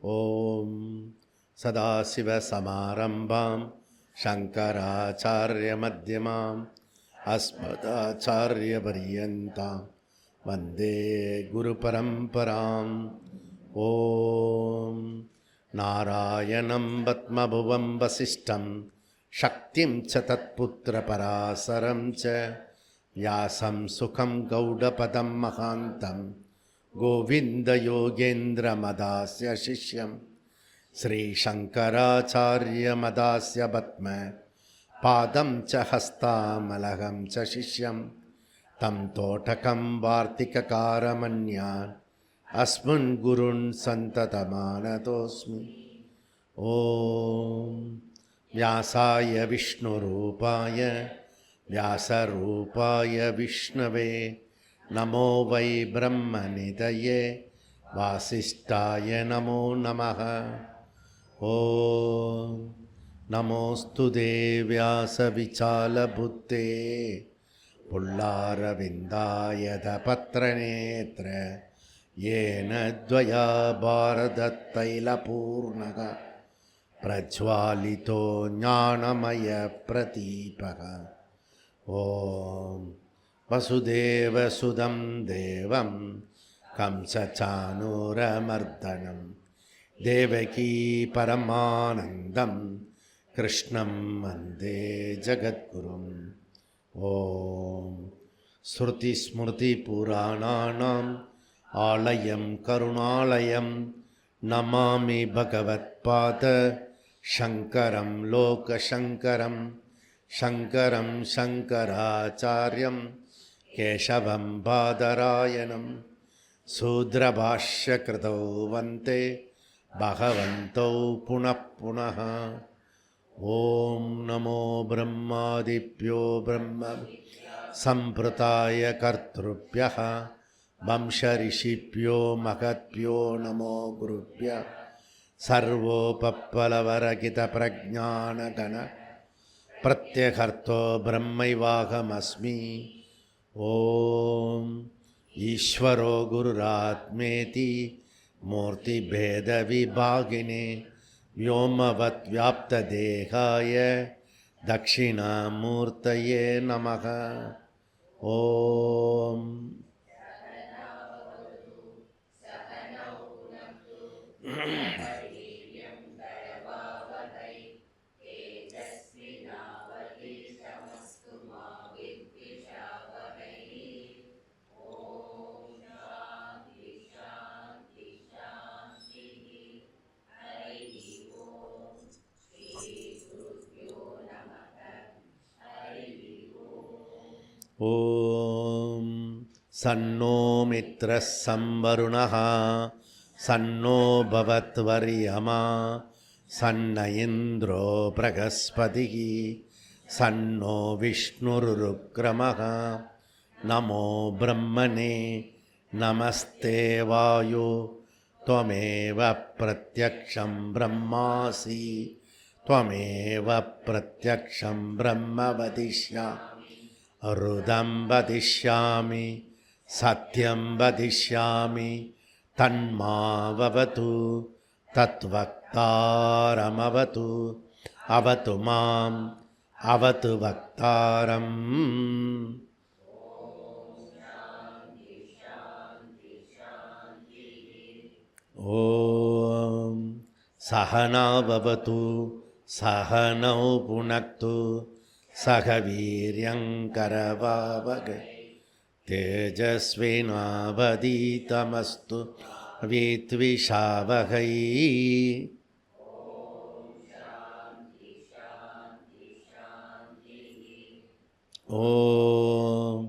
ஓம் சதாசிவசமாரம்பாம் சங்கராச்சார்யமத்யமாம் அஸ்மதாச்சார்யபரியந்தாம் வந்தே குருபரம்பராம். ஓம் நாராயணம் பத்மபுவம் வசிஷ்டம் சக்திம் ச தத்புத்திரபராசரம் ச வியாசம் சுகம் கௌடபதம் மகாந்தம் கோவிந்தயோகேந்திரமதாஸ்ய சிஷ்யம் ஸ்ரீசங்கராச்சார்யமதாஸ்ய பத்ம பாதம் ச ஹஸ்தாமலகம் ச சிஷ்யம் தம் தோட்டகம் வார்த்திககாரமன்யான் அஸ்மன் குருன் சந்ததமானதோஸ்மி. ஓம் வியாசாய விஷ்ணுரூபாய வியாசரூபாய விஷ்ணவே நமோ வை பிரம்மநிதயே வாசிஷ்டாய நமோ நமः. ஓம் நமோஸ்து தேவ்யாசவிசாலபுத்தே புல்லாரவிந்தாயத பத்ரநேத்ர येन द्वया भारततैलपूर्णः प्रज्वालितो ज्ञानमयप्रदीपः. ॐ वसुदेवसुतं देवं कंसचाणूरमर्दनं देवकी परमानन्दं कृष्णं वन्दे जगद्गुरुम्. ॐ श्रुतिस्मृतिपुराणानाम् ஆலயம் கருணாலயம் நமாமி பகவத்பாத சங்கரம் லோகசங்கரம் சங்கரம் சங்கராச்சார்யம் கேசவம் பாதராயணம் சூத்ரபாஷ்யகிருதௌ வந்தே பகவந்தௌ புனః புனः. ஓம் நமோ பிரம்மாதிப்யோ பிரம்ம சம்பிரதாய கர்த்ருப்யः வம்சரிஷிப்யோ மகத்யோ நமோ குருப்ய சர்வோபப்ளவரகித பிரஜானகண பிரத்யகர்த்தோ பிரம்மைவாகமஸ்மி. ஓம் ஈஸ்வரோ குருராத்மேதி மூர்த்திபேத விபாகினே வ்யோமவத் வியாப்ததேகாய தட்சிணாமூர்த்தயே நமः. ஓம் ஓம் சன்னோ மித்ரः சம்வருணः சன்னோ பவத்வர்யமா சன்ன இந்திரோ பிரகஸ்பதிः சன்னோ விஷ்ணுருருக்ரமः. நமோ பிரம்மணே நமஸ்தே வாயு த்வமேவ பிரத்யக்ஷம் பிரம்மாசி த்வமேவ பிரத்யக்ஷம் பிரம்ம வதிஷ்யாமி ருதம் வதிஷ்யாமி சத்யம் வதிஷ்யாமி தன்மாவது தத்வக்தாரமவது அவது மாம் அவது வக்தாரம். ஓம் சகனாவது சகனௌ புனக்து சக வீர்யங்கரவாவகை தேஜஸ்வினாவதீதமஸ்து வித்விஷாவகை. ஓம்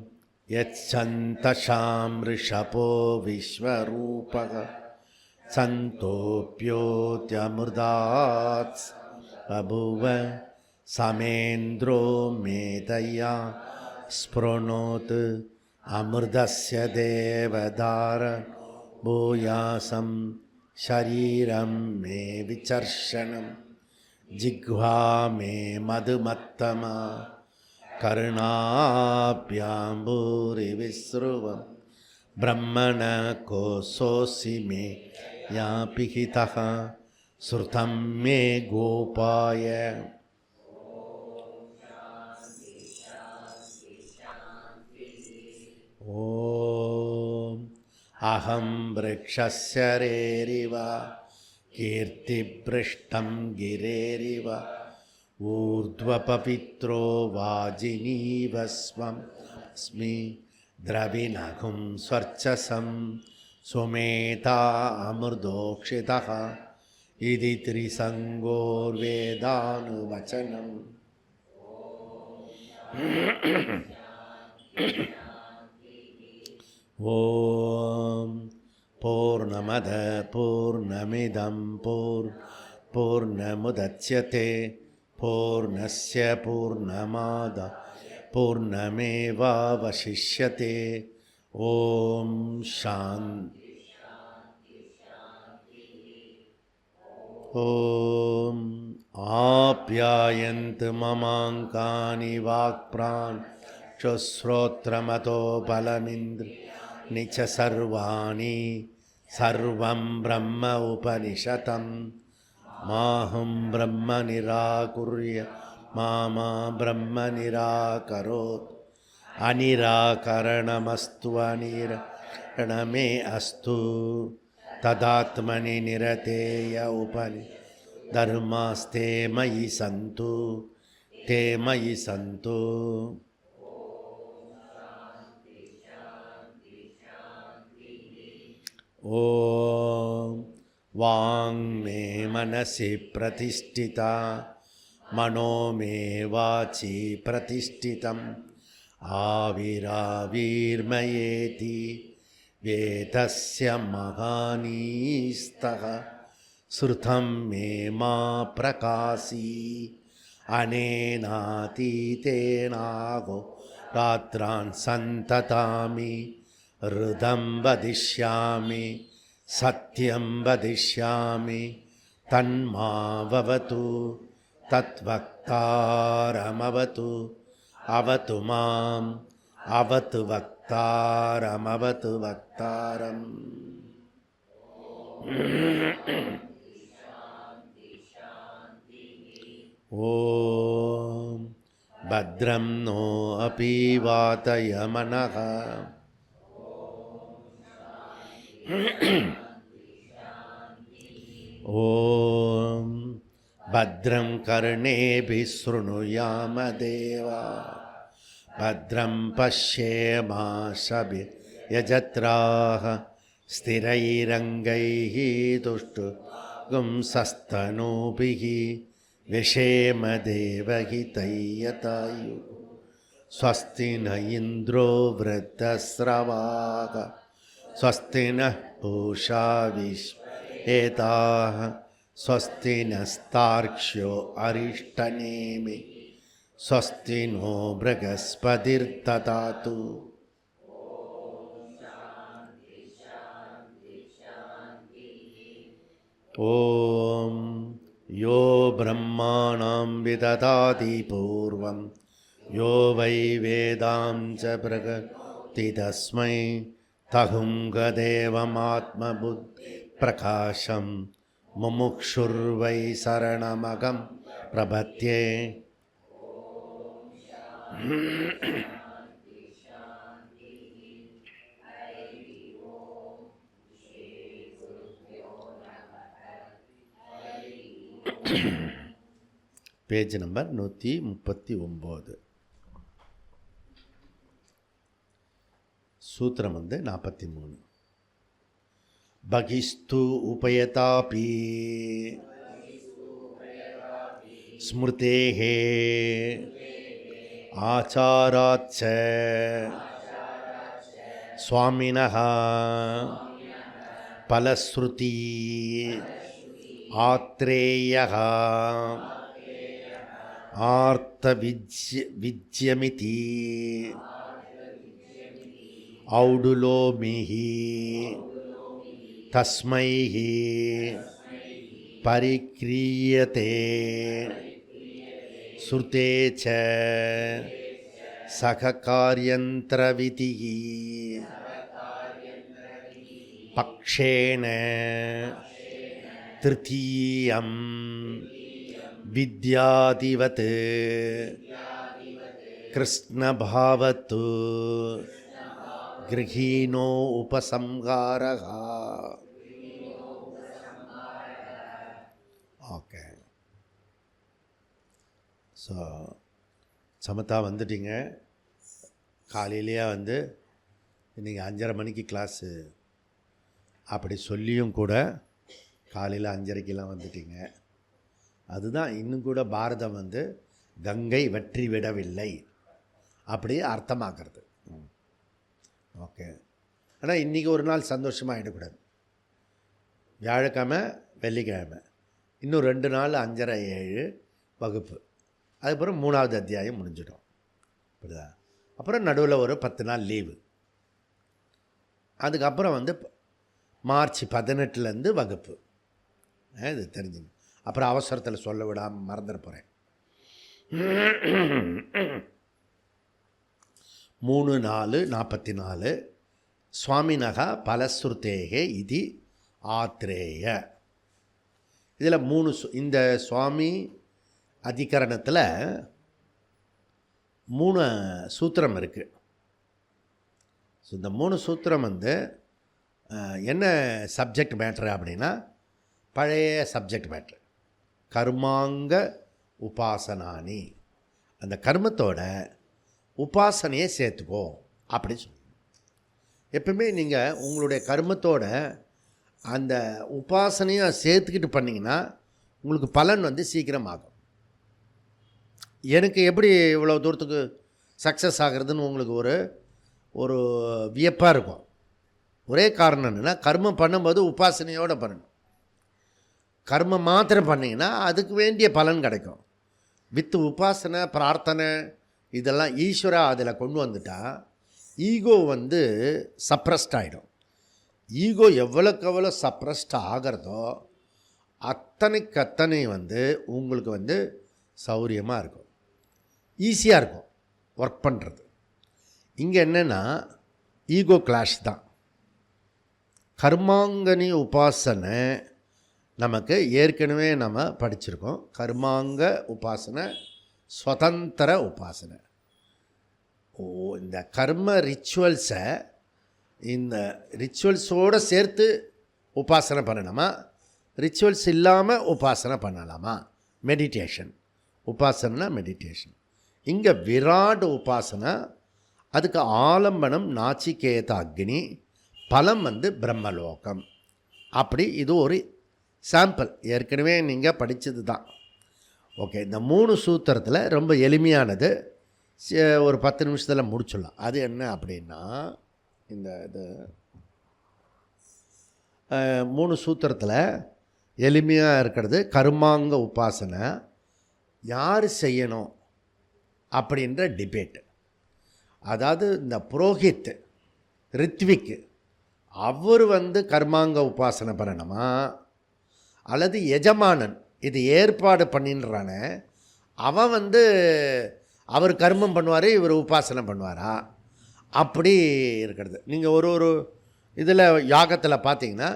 யச்சந்தசாம் ரிஷபோ விஸ்வரூபக சந்தோப்யோத்யமிர்தாத் பபுவ சமேந்திரோ மேதயா ஸ்ப்ருணோத் அமிர்தஸ்ய தேவதார பூயாசம் ஷரீரம் மே விசர்ஷனம் ஜிஹ்வா மே மதுமத்தமா கருணாப்யாம்பூரி விஸ்ருவம் பிரம்மண கோசோசி மே या पिहितः श्रुतं मे गोपाय। ॐ अहं वृक्षस्य रेरिव कीर्तिभृष्टं गिरेरिव ऊर्ध्वपवित्रो वाजिनीव स्वमस्मि द्रविणगुं स्वर्चसं सुमेधा अमृतोक्षितः इति त्रिसङ्गोर्वेदानुवचनम्। ॐ पूर्णमद पूर्णमिदं पूर्णमुदच्यते पूर्णस्य पूर्णमादाय पूर्णमेवावशिष्यते। ॐ शान्ति। ॐ आप्यायन्तु ममाङ्कानि वाक्प्राणश्रोत्रमतो बलमिन्द्रियाणि च सर्वाणि सर्वं ब्रह्म उपनिषदं माहं ब्रह्म निराकुर्य मा ब्रह्म निराकरोत्। अनिराकरणमस्तु अनिराकरणमे अस्तु तदात्मनि निरतेय धर्मास्ते मयि सन्तु ते मयि सन्तु। ॐ वाङ् मे मनसि प्रतिष्ठिता मनो मे वाचि प्रतिष्ठितम् आविराविर्मयेति वेदस्य महानीस्तः श्रुतं मे मा प्रकाशी अनेनातीतेनागो रात्रान् सन्ततामि ऋदं वदिष्यामि सत्यं वदिष्यामि तन्मावतु तद्वक्तारमवतु अवतु माम् अवतु वक्तारमवतु वक्तारम्। ॐ भद्रं नो अपि वातयमनः ॐ भद्रं कर्णेभिः शृणुयाम देवा भद्रं पश्येमाशभिर्यजत्राः स्थिरैरङ्गैः तुष्टुगुंसस्तनूभिः विषेम देवहितैयतायुः। स्वस्ति न इन्द्रो वृद्धस्रवाः स्वस्ति नः पूषा विश्वेताः स्वस्ति नस्तार्क्ष्यो अरिष्टनेमि स्वस्ति नो बृहस्पतिर्दधातु। ॐ यो ब्रह्माणां विदधाति पूर्वं यो वै वेदां च प्रकरोति तस्मै तहुङ्गदेवमात्मबुद्धिप्रकाशं मुमुक्षुर्वै शरणमहं प्रपद्ये। Page number 139. சூத்திரம் 43. பகிஸ்து உபயதாபி ஸ்மிருதேஹே ஆச்சாராச்ச சுவாமினஹ பலஸ்ருதி ஆத்ரேயः ஆர்த்தவிஜ்யமிதி ஔடுலோமிஹி தஸ்மைஹ பரிக்ரியதே ஸ்ருதே ச சககார்யந்திரவிதிः பக்ஷேன திருத்தீயம் வித்யாதிவத் கிருஷ்ணபாவத்து கிரகீணோ உபசம்ஹாரः. ஓகே, ஸோ சமத்தா வந்துட்டீங்க. காலையிலேயே வந்து இன்றைக்கி 5:30 மணிக்கு கிளாஸு அப்படி சொல்லியும் கூட காலையில் 5:30க்கெலாம் வந்துட்டீங்க. அதுதான் இன்னும் கூட பாரதம் வந்து கங்கை வெற்றி விடவில்லை அப்படி அர்த்தமாக்குறது. ஓகே, ஆனால் இன்றைக்கி ஒரு நாள் சந்தோஷமாக ஆகிடக்கூடாது. வியாழக்கிழமை வெள்ளிக்கிழமை இன்னும் 2 நாள் 5:30 7 வகுப்பு. அதுக்கப்புறம் 3வது அத்தியாயம் முடிஞ்சிடும். புரியுதா? அப்புறம் நடுவில் ஒரு 10 நாள் லீவு. அதுக்கப்புறம் வந்து மார்ச் 18லேருந்து வகுப்பு. இது தெரிஞ்சுங்க. அப்புறம் அவசரத்தில் சொல்ல விடாமல் மறந்துட போகிறேன். 3:4:44 சுவாமினக பலஸ்ருதேகே இது ஆத்ரேய. இதில் 3 இந்த சுவாமி அதிகரணத்தில் 3 சூத்திரம் இருக்குது. ஸோ இந்த 3 சூத்திரம் வந்து என்ன சப்ஜெக்ட் மேட்ரு அப்படின்னா பழைய சப்ஜெக்ட் மேட்ரு கர்மாங்க உபாசனானி. அந்த கர்மத்தோட உபாசனையை சேர்த்துக்கோ அப்படி சொல்லி. எப்பவுமே நீங்கள் உங்களுடைய கர்மத்தோட அந்த உபாசனையை சேர்த்துக்கிட்டு பண்ணிங்கன்னா உங்களுக்கு பலன் வந்து சீக்கிரம் ஆகும். எனக்கு எப்படி இவ்வளோ தூரத்துக்கு சக்ஸஸ் ஆகிறதுன்னு உங்களுக்கு ஒரு வியப்பாக இருக்கும். ஒரே காரணம் என்னென்னா, கர்மம் பண்ணும்போது உபாசனையோடு பண்ணணும். கர்மம் மாத்திரம் பண்ணிங்கன்னா அதுக்கு வேண்டிய பலன் கிடைக்கும். வித் உபாசனை பிரார்த்தனை இதெல்லாம் ஈஸ்வரா அதில் கொண்டு வந்துட்டால் ஈகோ வந்து சப்ரஸ்ட் ஆகிடும். ஈகோ எவ்வளோக்கு எவ்வளோ சப்ரஸ்ட் ஆகிறதோ அத்தனை வந்து உங்களுக்கு வந்து சௌரியமாக இருக்கும், ஈஸியாக இருக்கும் ஒர்க் பண்ணுறது. இங்கே என்னென்னா ஈகோ கிளாஷ் தான். கர்மாங்கனி உபாசனை நமக்கு ஏற்கனவே நம்ம படிச்சிருக்கோம். கர்மாங்க உபாசனை ஸ்வதந்திர உபாசனை. இந்த கர்ம ரிச்சுவல்ஸை இந்த ரிச்சுவல்ஸோடு சேர்த்து உபாசனை பண்ணணுமா, ரிச்சுவல்ஸ் இல்லாமல் உபாசனை பண்ணலாமா? மெடிடேஷன் உபாசனைனா மெடிடேஷன். இங்கே விராட் உபாசனை, அதுக்கு ஆலம்பனம் நாச்சிகேத அக்னி, பலம் வந்து பிரம்மலோகம். அப்படி இது ஒரு சாம்பிள், ஏற்கனவே நீங்கள் படித்தது தான். ஓகே, இந்த 3 சூத்திரத்தில் ரொம்ப எளிமையானது, ஒரு 10 நிமிஷத்தில் முடிச்சிடலாம். அது என்ன அப்படின்னா, இந்த இது 3 சூத்திரத்தில் எளிமையாக இருக்கிறது கர்மாங்க உபாசனை யார் செய்யணும் அப்படின்ற டிபேட்டு. அதாவது இந்த புரோஹித் ரித்விக் அவர் வந்து கர்மாங்க உபாசனை பண்ணணுமா, அல்லது எஜமானன் இது ஏற்பாடு பண்ணின்றான அவன் வந்து அவர் கர்மம் பண்ணுவார் இவர் உபாசனை பண்ணுவாரா, அப்படி இருக்கிறது. நீங்கள் ஒரு இதில் யாகத்தில் பார்த்தீங்கன்னா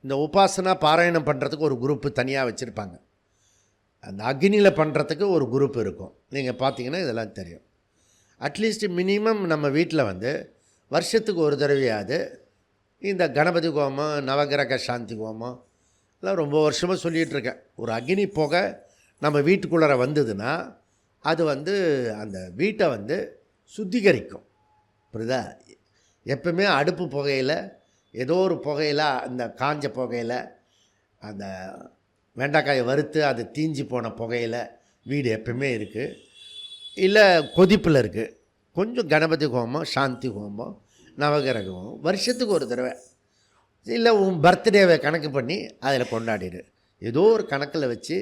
இந்த உபாசனா பாராயணம் பண்ணுறதுக்கு ஒரு குரூப்பு தனியாக வச்சுருப்பாங்க, அந்த அக்னியில் பண்ணுறதுக்கு ஒரு குரூப் இருக்கும். நீங்கள் பார்த்தீங்கன்னா இதெல்லாம் தெரியும். அட்லீஸ்ட் மினிமம் நம்ம வீட்டில் வந்து வருஷத்துக்கு ஒரு தடவையாவது இந்த கணபதி ஹோமம் நவகிரக சாந்தி ஹோமம் எல்லாம் ரொம்ப வருஷமாக சொல்லிகிட்ருக்கேன். ஒரு அக்னி புகை நம்ம வீட்டுக்குள்ளே வந்ததுன்னா அது வந்து அந்த வீட்டை வந்து சுத்திகரிக்கும். புரியுதா? எப்பவுமே அடுப்பு புகையில் ஏதோ ஒரு புகையில் அந்த காஞ்ச புகையில் அந்த வெண்டைக்காயை வறுத்து அது தீஞ்சு போன புகையில் வீடு எப்பவுமே இருக்குது. இல்லை கொதிப்பில் இருக்குது. கொஞ்சம் கணபதி ஹோமம் சாந்தி ஹோமம் நவகிரக ஹோமம் வருஷத்துக்கு ஒரு தடவை, இல்லை உன் பர்த்டேவை கணக்கு பண்ணி அதில் கொண்டாடிடு. ஏதோ ஒரு கணக்கில் வச்சு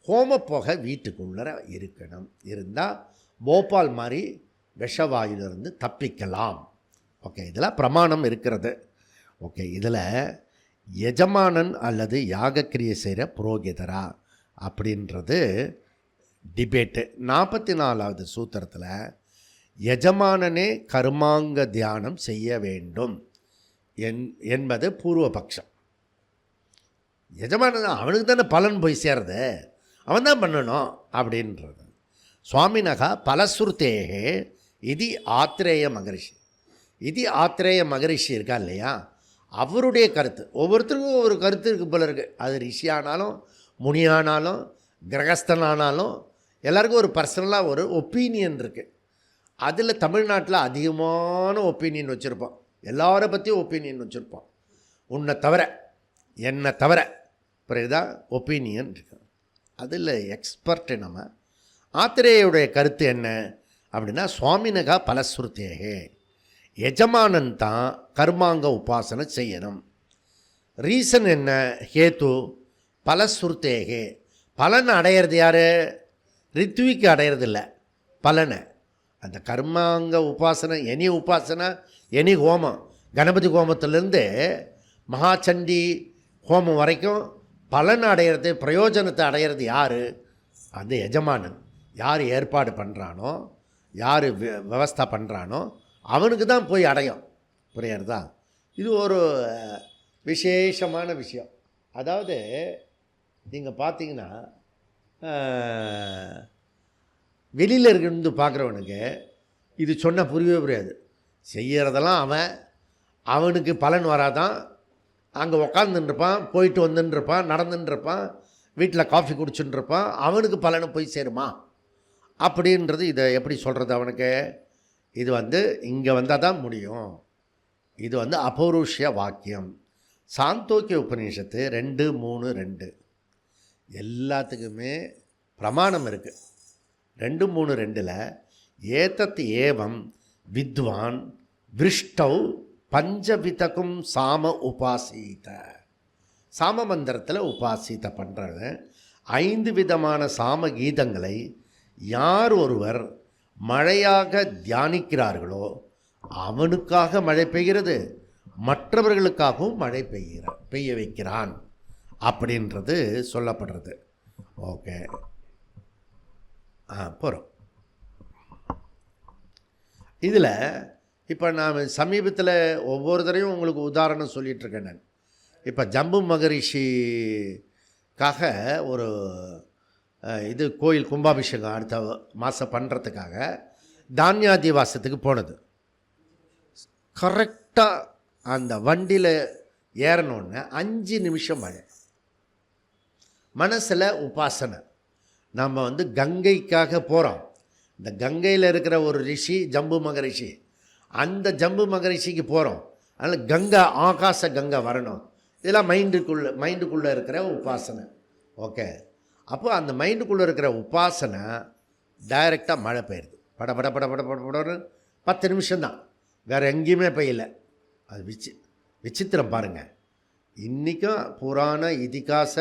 ஹோம புகை வீட்டுக்குள்ளே இருக்கணும். இருந்தால் போபால் மாதிரி விஷவாயுலேருந்து தப்பிக்கலாம். ஓகே, இதெல்லாம் பிரமாணம் இருக்கிறது. ஓகே, இதில் எஜமானன் அல்லது யாகக்கிரியை செய்கிற புரோகிதரா அப்படின்றது டிபேட்டு. 44வது சூத்திரத்தில் எஜமானனே கர்மாங்க தியானம் செய்ய வேண்டும் என்பது பூர்வபக்ஷம். எஜமானன் அவனுக்கு தானே பலன் போய் சேருது, அவன் தான் பண்ணணும் அப்படின்றது. சுவாமினகா பலஸ்ருத்தேகே இது ஆத்ரேய மகரிஷி. இது ஆத்ரேய மகரிஷி இருக்கா இல்லையா, அவருடைய கருத்து. ஒவ்வொருத்தருக்கும் ஒவ்வொரு கருத்து இருக்குது போல இருக்குது. அது ரிஷியானாலும் முனியானாலும் கிரகஸ்தனானாலும் எல்லாருக்கும் ஒரு பர்சனலாக ஒரு ஒப்பீனியன் இருக்குது. அதில் தமிழ்நாட்டில் அதிகமான ஒப்பீனியன் வச்சுருப்போம். எல்லாரை பற்றியும் ஒப்பீனியன் வச்சுருப்போம். உன்னை தவிர என்னை தவிர புரியுதா ஒப்பீனியன் இருக்கு. அதில் எக்ஸ்பர்ட்டு நம்ம. ஆத்திரேயுடைய கருத்து என்ன அப்படின்னா, சுவாமினகா பலஸ்ருத்தேகே, எஜமானன் தான் கர்மாங்க உபாசனை செய்யணும். ரீசன் என்ன, ஹேத்து பலஸ்ருத்தேகே, பலன் அடையிறது யார், ரித்விக்கு அடையிறது இல்லை பலனை. அந்த கர்மாங்க உபாசனை எனி ஹோமம், கணபதி ஹோமத்திலேருந்து மகாச்சண்டி ஹோமம் வரைக்கும் பலன் அடையிறது, பிரயோஜனத்தை அடையிறது யார், அந்த எஜமானன். யார் ஏற்பாடு பண்ணுறானோ, யார் விவஸ்தா பண்ணுறானோ அவனுக்கு தான் போய் அடையும். புரியுறதா? இது ஒரு விசேஷமான விஷயம். அதாவது நீங்கள் பார்த்தீங்கன்னா வெளியில் இருந்து பார்க்குறவனுக்கு இது சொன்னால் புரியவே புரியாது. செய்கிறதெல்லாம் அவனுக்கு பலன் வராதான். அங்கே உக்காந்துருப்பான், போயிட்டு வந்துட்டுருப்பான், நடந்துட்டுருப்பான், வீட்டில் காஃபி குடிச்சுட்டுருப்பான், அவனுக்கு பலனை போய் சேருமா அப்படின்றது. இதை எப்படி சொல்கிறது அவனுக்கு? இது இங்கே வந்தால் தான் முடியும். இது அபௌருஷ்ய வாக்கியம். சாந்தோக்கிய உபநிஷத்து 2:3:2 எல்லாத்துக்குமே பிரமாணம் இருக்குது. 2:3:2 ஏதத் ஏவம் வித்வான் விருஷ்டௌ பஞ்சவிதக்கும் சாம உபாசீத. சாம மந்திரத்தில் உபாசீத பண்ணுறது 5 விதமான சாம கீதங்களை யார் ஒருவர் மழையாக தியானிக்கிறார்களோ அவனுக்காக மழை பெய்கிறது, மற்றவர்களுக்காகவும் மழை பெய்ய வைக்கிறான் அப்படின்றது சொல்லப்படுறது. ஓகே, போகிறோம். இதில் இப்போ நான் சமீபத்தில் ஒவ்வொரு தடையும் உங்களுக்கு உதாரணம் சொல்லிகிட்ருக்கேன். நான் இப்போ ஜம்பு மகரிஷிக்காக ஒரு இது கோயில் கும்பாபிஷேகம் அடுத்த மாதம் பண்ணுறதுக்காக தானியாதிவாசத்துக்கு போனது. கரெக்டாக அந்த வண்டியில் ஏறணுன்னு 5 நிமிஷம் மழை. மனசில் உபாசனை. நம்ம கங்கைக்காக போகிறோம். இந்த கங்கையில் இருக்கிற ஒரு ரிஷி ஜம்பு மகரிஷி, அந்த ஜம்பு மகரிஷிக்கு போகிறோம். அதனால் கங்கா, ஆகாச கங்கை வரணும். இதெல்லாம் மைண்டுக்குள்ளே இருக்கிற உபாசனை. ஓகே, அப்போ அந்த மைண்டுக்குள்ளே இருக்கிற உபாசனை டைரெக்டாக மழை பெய்யுது. பட பட பட பட பட படன்னு 10 நிமிஷம்தான், வேறு எங்கேயுமே பெய்யலை. அது விசித்திரம் பாருங்கள். இன்றைக்கும் புராண இதிகாச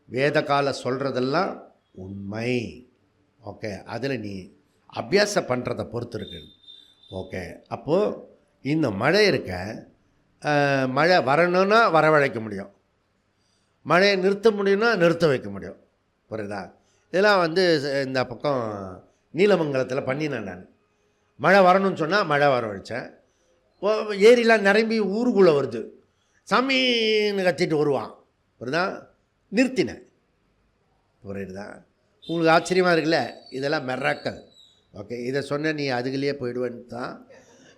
வேத கால சொல்கிறதெல்லாம் உண்மை. ஓகே, அதில் நீ அபியாசம் பண்ணுறதை பொறுத்து இருக்குது. ஓகே, அப்போது இந்த மழை இருக்க, மழை வரணுன்னா வரவழைக்க முடியும், மழையை நிறுத்த முடியும்னா நிறுத்த வைக்க முடியும். புரியுதா? இதெல்லாம் இந்த பக்கம் நீலமங்கலத்தில் பண்ணினேன் நான். மழை வரணும்னு சொன்னால் மழை வரவழைச்சேன். ஏரிலாம் நிரம்பி ஊருக்குள்ளே வருது, சாமின்னு கத்திட்டு வருவான். புரியுதா? நிறுத்தினேன். புரியுதா? உங்களுக்கு ஆச்சரியமாக இருக்குல்ல? இதெல்லாம் மெராக்கல். ஓகே, இதை சொன்ன நீ அதுக்குள்ளேயே போயிடுவேன்னு தான்.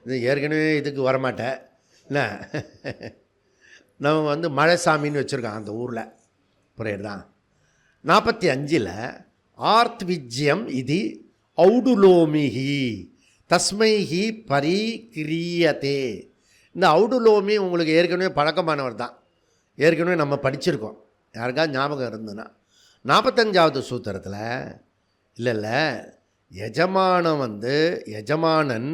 இது ஏற்கனவே இதுக்கு வரமாட்டேன் என்ன. நம்ம மழை சாமின்னு வச்சுருக்கான் அந்த ஊரில். புரியுதா? 45 ஆர்த் விஜ்யம் இது ஔடுலோமிஹி தஸ்மைஹி பரிகிரியதே. இந்த ஔடுலோமி உங்களுக்கு ஏற்கனவே பழக்கமானவர் தான், ஏற்கனவே நம்ம படிச்சிருக்கோம். யாருக்காவது ஞாபகம் இருந்ததுன்னா 45வது சூத்திரத்தில் இல்லை எஜமானன்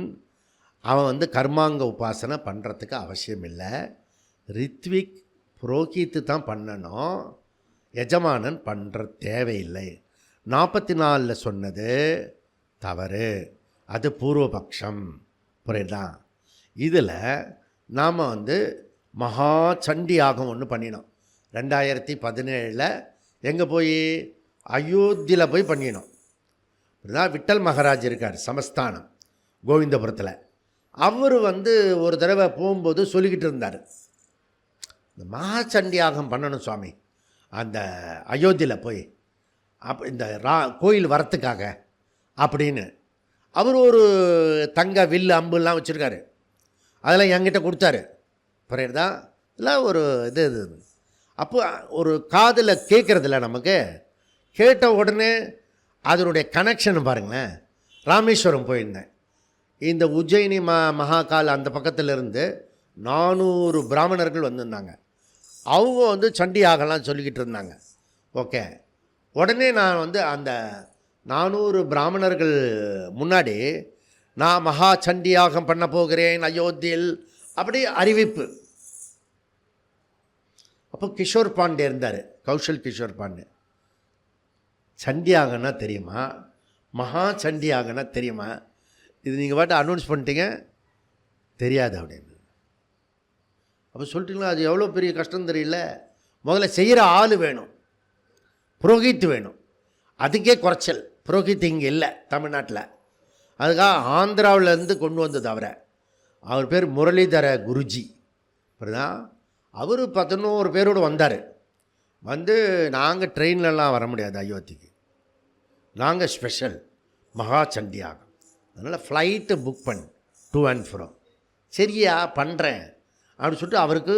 அவன் கர்மாங்க உபாசனை பண்ணுறதுக்கு அவசியம் இல்லை, ரித்விக் புரோகித்து தான் பண்ணணும், எஜமானன் பண்ணுற தேவையில்லை. 44 சொன்னது தவறு, அது பூர்வபக்ஷம். புரியுதா? இதில் நாம் மகா சண்டி யாகம் ஒன்று பண்ணினோம் 2017. எங்கே போய்? அயோத்தியில் போய் பண்ணினோம். இப்படிதான் விட்டல் மகாராஜ் இருக்கார், சமஸ்தானம் கோவிந்தபுரத்தில். அவர் வந்து ஒரு தடவை போகும்போது சொல்லிக்கிட்டு இருந்தார், இந்த மகாசண்டியாகம் பண்ணணும் சுவாமி அந்த அயோத்தியில் போய் இந்த கோயில் வரத்துக்காக அப்படின்னு. அவர் ஒரு தங்க வில்லு அம்புலாம் வச்சுருக்காரு, அதெல்லாம் என்கிட்ட கொடுத்தாரு. புரியுறதா? இல்லை ஒரு இது அப்போ ஒரு காதில் கேட்குறதில்ல நமக்கு. கேட்ட உடனே அதனுடைய கனெக்ஷன் பாருங்களேன். ராமேஸ்வரம் போயிருந்தேன். இந்த உஜ்ஜயினி மகாகால் அந்த பக்கத்தில் இருந்து 400 பிராமணர்கள் வந்திருந்தாங்க. அவங்க வந்து சண்டியாகலாம் சொல்லிக்கிட்டு இருந்தாங்க. ஓகே, உடனே நான் வந்து அந்த 400 பிராமணர்கள் முன்னாடி நான் மகா சண்டியாகம் பண்ண போகிறேன் அயோத்தியில் அப்படி அறிவிப்பு. அப்போ கிஷோர் பாண்டே இருந்தார், கௌஷல் கிஷோர் பாண்டே. சண்டியாகனா தெரியுமா, மகா சண்டியாகனா தெரியுமா, இது நீங்கள் பாட்டு அனௌன்ஸ் பண்ணிட்டீங்க தெரியாது அப்படின்னு. அப்போ சொல்லிட்டீங்களா, அது எவ்வளோ பெரிய கஷ்டம் தெரியல. முதல்ல செய்கிற ஆள் வேணும், புரோகித் வேணும். அதுக்கே குறைச்சல். புரோகித் இங்கே இல்லை தமிழ்நாட்டில். அதுக்காக ஆந்திராவிலேருந்து கொண்டு வந்தது அவர் பேர் முரளிதர குருஜி. அப்படிதான் அவர் 11 பேரோடு வந்தார். வந்து நாங்கள் ட்ரெயின்லலாம் வர முடியாது அயோத்திக்கு, நாங்கள் ஸ்பெஷல் மகா சண்டியாகம். அதனால் ஃப்ளைட்டு புக் பண்ணி டூ அண்ட் ஃப்ரோ. சரியா பண்ணுறேன் அப்படின்னு சொல்லிட்டு அவருக்கு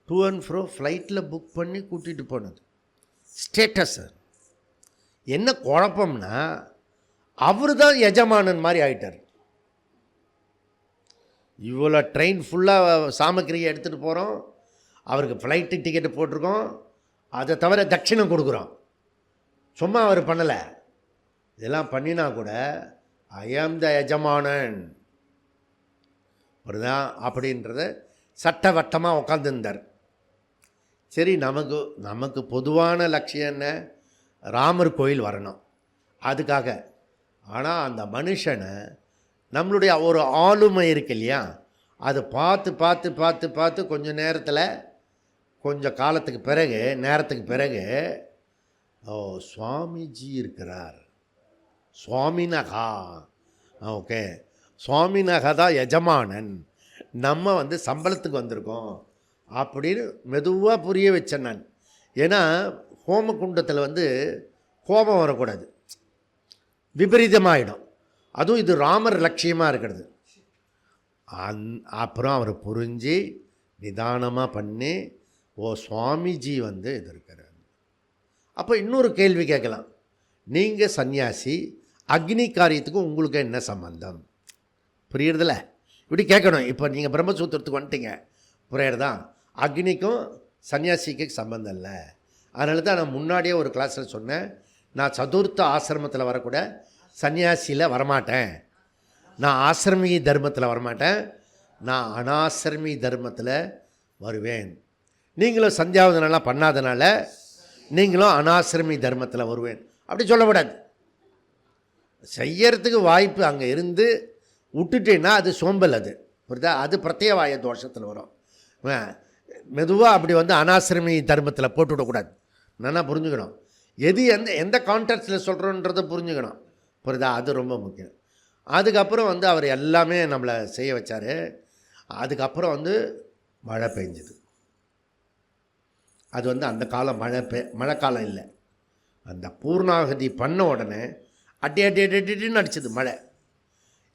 டூ அண்ட் ஃப்ரோ ஃப்ளைட்டில் புக் பண்ணி கூட்டிகிட்டு போனது. ஸ்டேட்டஸ் என்ன குழப்பம்னா, அவர் தான் எஜமானன் மாதிரி ஆகிட்டார். இவ்வளோ ட்ரெயின் ஃபுல்லாக சாமக்கிரியை எடுத்துகிட்டு போகிறோம், அவருக்கு ஃப்ளைட்டு டிக்கெட்டு போட்டிருக்கோம், அதை தவிர தட்சிணம் கொடுக்குறோம். சும்மா அவர் பண்ணலை. இதெல்லாம் பண்ணினா கூட ஐ ஆம் த எஜமானன் அப்படிதான் அப்படின்றத சட்டவட்டமாக உட்காந்துருந்தார். சரி, நமக்கு பொதுவான லட்சியம் என்ன, ராமர் கோயில் வரணும் அதுக்காக. ஆனால் அந்த மனுஷனை நம்மளுடைய ஒரு ஆளுமை இருக்கு இல்லையா, அதை பார்த்து பார்த்து பார்த்து பார்த்து கொஞ்சம் நேரத்தில், கொஞ்சம் காலத்துக்கு பிறகு, நேரத்துக்கு பிறகு, ஓ சுவாமிஜி இருக்கிறார், சுவாமிநகா, ஓகே சுவாமிநகா தான் எஜமானன், நம்ம வந்து சம்பளத்துக்கு வந்திருக்கோம் அப்படின்னு மெதுவாக புரிய வச்சேன் நான். ஏன்னா ஹோமகுண்டத்தில் வந்து கோபம் வரக்கூடாது, விபரீதமாகிடும். அதுவும் இது ராமர் லட்சியமாக இருக்கிறது. அப்புறம் அவர் புரிஞ்சு நிதானமாக பண்ணி, ஓ சுவாமிஜி வந்து இது இருக்கிறார். அப்போ இன்னொரு கேள்வி கேட்கலாம், நீங்கள் சன்னியாசி, அக்னி காரியத்துக்கும் உங்களுக்கு என்ன சம்பந்தம்? புரியுறதில்ல? இப்படி கேட்கணும். இப்போ நீங்கள் பிரம்மசூத்திரத்துக்கு வந்துட்டீங்க, புரியுறதா? அக்னிக்கும் சன்னியாசிக்கு சம்பந்தம் இல்லை. அதனால தான் நான் முன்னாடியே ஒரு கிளாஸில் சொன்னேன், நான் சதுர்த்த ஆசிரமத்தில் வரக்கூட சன்னியாசியில் வரமாட்டேன், நான் ஆசிரமி தர்மத்தில் வரமாட்டேன், நான் அனாசிரமி தர்மத்தில் வருவேன். நீங்களும் சந்தியாவதனெல்லாம் பண்ணாதனால நீங்களும் அனாசிரமி தர்மத்தில் வருவேன் அப்படி சொல்லக்கூடாது. செய்யறதுக்கு வாய்ப்பு அங்கே இருந்து விட்டுட்டேன்னா அது சோம்பல், அது புரியுதா? அது பிரத்யவாய தோஷத்தில் வரும். மெதுவாக அப்படி வந்து அனாசிரமி தர்மத்தில் போட்டு விடக்கூடாது. நல்லா புரிஞ்சுக்கணும், எது எந்த கான்டெக்ஸ்டில் சொல்கிறோன்றதை புரிஞ்சுக்கணும், புரியுதா? அது ரொம்ப முக்கியம். அதுக்கப்புறம் வந்து அவர் எல்லாமே நம்மளை செய்ய வச்சார். அதுக்கப்புறம் வந்து மழை பெஞ்சுது. அது வந்து அந்த காலம் மழைக்காலம் இல்லை. அந்த பூர்ணாகதி பண்ண உடனே அடி அடி அடி அடின்னு அடிச்சது மழை.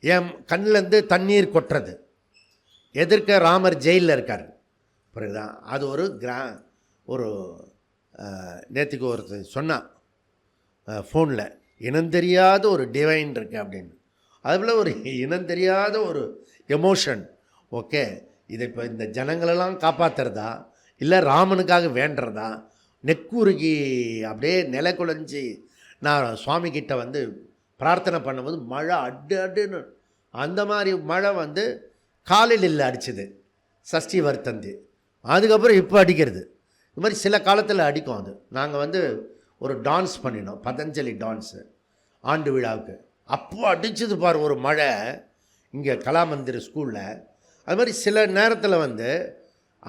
என் கண்ணிலேருந்து தண்ணீர் கொட்டுறது. எதிர்க்க ராமர் ஜெயிலில் இருக்கார், புரியுதா? அது ஒரு நேற்றுக்கு ஒருத்தர் சொன்னான் ஃபோனில், இனம் தெரியாத ஒரு டிவைன் இருக்குது அப்படின்னு. அதுபோல் ஒரு இனம் தெரியாத ஒரு எமோஷன். ஓகே, இதை இப்போ இந்த ஜனங்களெல்லாம் காப்பாற்றுறதா இல்லை ராமனுக்காக வேண்டுறதா? நெக்குருகி அப்படியே நிலை குலைஞ்சி நான் சுவாமிகிட்ட வந்து பிரார்த்தனை பண்ணும்போது மழை அட்டுன்னு அந்த மாதிரி மழை வந்து காலையில் இல்லை அடிச்சுது, சஷ்டி வருத்தந்தி. அதுக்கப்புறம் இப்போ அடிக்கிறது. இது மாதிரி சில காலத்தில் அடிக்கும். அது நாங்கள் வந்து ஒரு டான்ஸ் பண்ணினோம், பதஞ்சலி டான்ஸு ஆண்டு விழாவுக்கு. அப்போ அடிச்சது பார் ஒரு மழை இங்கே கலாமந்திர ஸ்கூலில். அது மாதிரி சில நேரத்தில் வந்து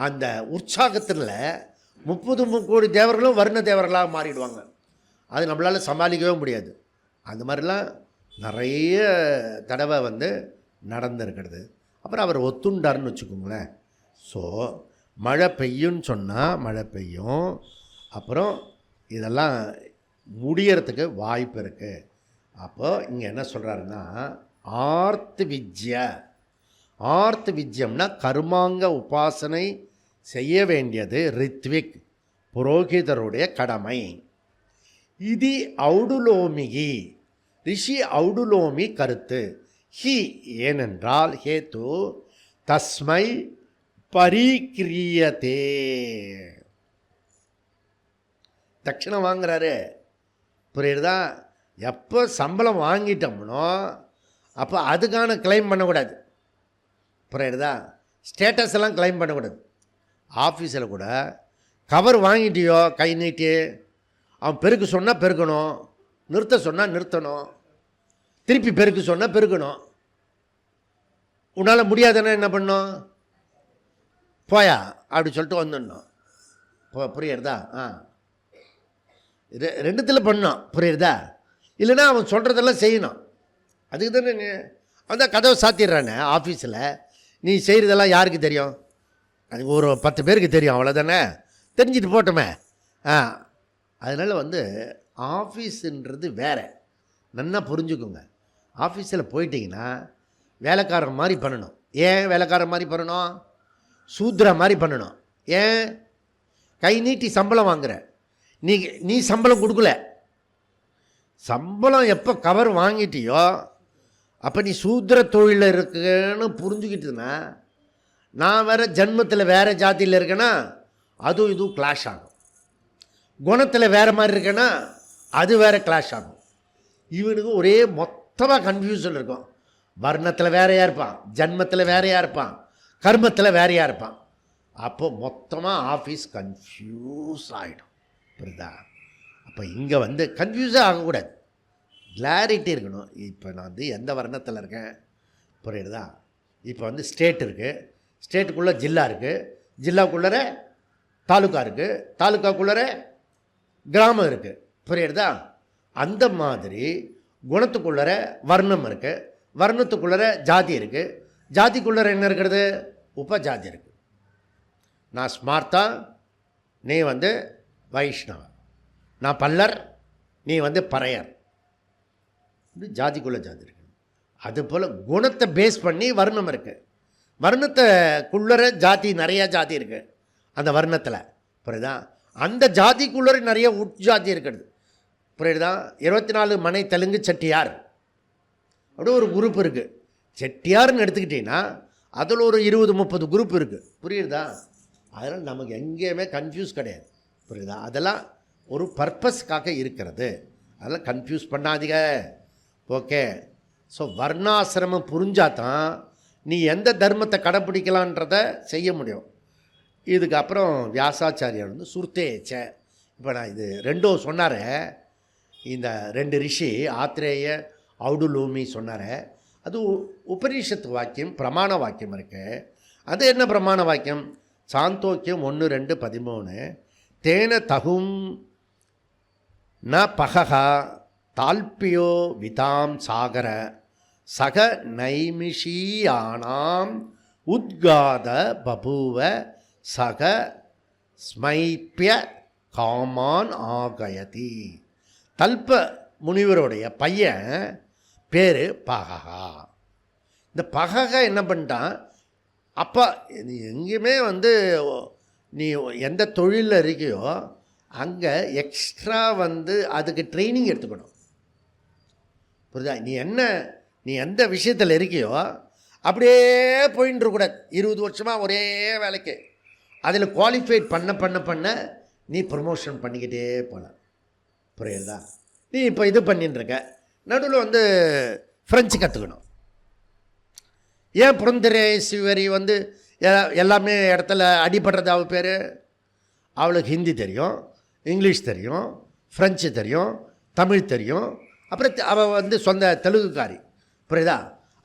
அந்த உற்சாகத்தில் 30 கோடி தேவர்களும் வர்ண தேவர்களாக மாறிடுவாங்க. அது நம்மளால் சமாளிக்கவே முடியாது. அந்த மாதிரிலாம் நிறைய தடவை வந்து நடந்திருக்கிறது. அப்புறம் அவர் ஒத்துண்டார்னு வச்சுக்கோங்களேன். ஸோ மழை பெய்யும்னு சொன்னால் மழை பெய்யும். அப்புறம் இதெல்லாம் முடியறதுக்கு வாய்ப்பு இருக்குது. அப்போது இங்கே என்ன சொல்கிறாருன்னா, ஆர்த்த விஜ்யம்னா கர்மாங்க உபாசனை செய்ய வேண்டியது ரித்விக் புரோகிதருடைய கடமை. இது ஔடுலோமிகி ரிஷி ஔடுலோமி கருத்து. ஹி ஏனென்றால் ஹேத்து தஸ்மை பரிக்கிரியதே. தட்சிணம் வாங்குறாரு, புரியுறதா? எப்போ சம்பளம் வாங்கிட்டோம்னோ அப்போ அதுக்கான கிளைம் பண்ணக்கூடாது, புரியுறதா? ஸ்டேட்டஸ் எல்லாம் கிளைம் பண்ணக்கூடாது. ஆஃபீஸில் கூட கவர் வாங்கிட்டியோ கை நீட்டி, அவன் பெருக்கு சொன்னால் பெருக்கணும், நிறுத்த சொன்னால் நிறுத்தணும், திருப்பி பெருக்கு சொன்னால் பெருக்கணும். உன்னால் முடியாதுன்னா என்ன பண்ணணும்? போயா அப்படி சொல்லிட்டு வந்துடணும். புரியுறதா? ரெண்டுத்தில் பண்ணணும், புரியுறதா? இல்லைன்னா அவன் சொல்கிறதெல்லாம் செய்யணும். அதுக்கு தானே நீ அவன் கதவை சாத்திடுறானே ஆஃபீஸில். நீ செய்கிறதெல்லாம் யாருக்கு தெரியும்? அது ஒரு 10 பேருக்கு தெரியும், அவ்வளோதானே. தெரிஞ்சுட்டு போட்டோமே. அதனால் ஆஃபீஸுன்றது வேறு, நல்லா புரிஞ்சுக்குங்க. ஆஃபீஸில் போயிட்டிங்கன்னா வேலைக்காரன் மாதிரி பண்ணணும். ஏன் வேலைக்காரன் மாதிரி பண்ணணும்? சூத்ரா மாதிரி பண்ணணும். ஏன்? கை நீட்டி சம்பளம் வாங்குற, நீ சம்பளம் கொடுக்கல. சம்பளம் எப்போ கவர் வாங்கிட்டியோ அப்போ நீ சூத்திர தொழிலில் இருக்குன்னு புரிஞ்சுக்கிட்டுனா, நான் வேறு ஜென்மத்தில் வேறு ஜாதியில் இருக்கேன்னா அதுவும் இதுவும் கிளாஷ் ஆகும். குணத்தில் வேறு மாதிரி இருக்கேன்னா அது வேறு கிளாஷ் ஆகும். இவனுக்கு ஒரே மொத்தமாக கன்ஃபியூஷன் இருக்கும். வர்ணத்தில் வேறையாக இருப்பான், ஜென்மத்தில் வேறையாக இருப்பான், கர்மத்தில் வேறையாக இருப்பான். அப்போ மொத்தமாக ஆஃபீஸ் கன்ஃபியூஸ் ஆகிடும், புரியுதா? அப்போ இங்கே கன்ஃபியூஸே ஆகக்கூடாது, கிளாரிட்டி இருக்கணும். இப்போ நான் எந்த வர்ணத்தில் இருக்கேன், புரியுறதா? இப்போ ஸ்டேட் இருக்குது, ஸ்டேட்டுக்குள்ளே ஜில்லா இருக்குது, ஜில்லாக்குள்ளே தாலுக்கா இருக்குது, தாலுக்காக்குள்ளே கிராமம் இருக்குது, புரியுறதா? அந்த மாதிரி குணத்துக்குள்ளே வர்ணம் இருக்குது, வர்ணத்துக்குள்ளே ஜாதி இருக்குது, ஜாதிக்குள்ளே என்ன இருக்கிறது? உபஜாதி இருக்குது. நான் ஸ்மார்த்தா, நீ வைஷ்ணவ, நான் பல்லர், நீ பறையர். இது ஜாதிக்குள்ளே ஜாதி இருக்குது. அதுபோல் குணத்தை பேஸ் பண்ணி வர்ணம் இருக்குது. வர்ணத்தைக்குள்ளே ஜாதி, நிறையா ஜாதி இருக்குது அந்த வர்ணத்தில், புரியுதா? அந்த ஜாதிக்குள்ளே நிறைய உட்ஜாதி இருக்கிறது, புரியுதா? 24 மனை தெலுங்கு செட்டியார் அப்படி ஒரு குரூப் இருக்குது. செட்டியார்னு எடுத்துக்கிட்டிங்கன்னா அதில் ஒரு 20-30 குரூப் இருக்குது, புரியுதா? அதனால் நமக்கு எங்கேயுமே கன்ஃபியூஸ் கிடையாது, புரியுதா? அதெல்லாம் ஒரு பர்பஸ்க்காக இருக்கிறது, அதெல்லாம் கன்ஃபியூஸ் பண்ணாதீங்க, ஓகே? ஸோ வர்ணாசிரமம் புரிஞ்சாதான் நீ எந்த தர்மத்தை கடைப்பிடிக்கலான்றதை செய்ய முடியும். இதுக்கப்புறம் வியாசாச்சாரியார் சுருத்தேச்ச. இப்போ நான் இது ரெண்டும் சொன்னார், இந்த 2 ரிஷி ஆத்ரேய ஔடுலூமி சொன்னார். அது உபனிஷத்து வாக்கியம், பிரமாண வாக்கியம் இருக்குது. அது என்ன பிரமாண வாக்கியம்? சாந்தோக்கியம் 1:2-13. தேன தகும் ந பகா தால்பியோ விதாம் சாகர சக நைமிஷீயானாம் உத்காத பபுவ சக ஸ்மைப்பிய காமான் ஆகயதி. தல்ப முனிவருடைய பையன் பேர் பகா. இந்த பகா என்ன பண்ணிட்டான்? அப்போ எங்கேயுமே நீ எந்த தொழிலில் இருக்கியோ அங்கே எக்ஸ்ட்ரா அதுக்கு ட்ரைனிங் எடுத்துக்கணும், புரியுதா? நீ எந்த விஷயத்தில் இருக்கியோ அப்படியே போயின்னு இருக்கக்கூடாது. 20 வருஷமாக ஒரே வேலைக்கு அதில் குவாலிஃபைட் பண்ண நீ ப்ரமோஷன் பண்ணிக்கிட்டே போகலாம், புரியுதா? நீ இப்போ இது பண்ணின்னு இருக்க, நடுவில் ஃப்ரெஞ்சு கற்றுக்கணும். ஏன் புரந்தரேஸ்வரி எல்லாமே இடத்துல அடிபடுறது அவள் பேர்? அவளுக்கு ஹிந்தி தெரியும், இங்கிலீஷ் தெரியும், ஃப்ரெஞ்சு தெரியும், தமிழ் தெரியும். அப்புறம் அவள் சொந்த தெலுங்குக்காரி, புரியுதா?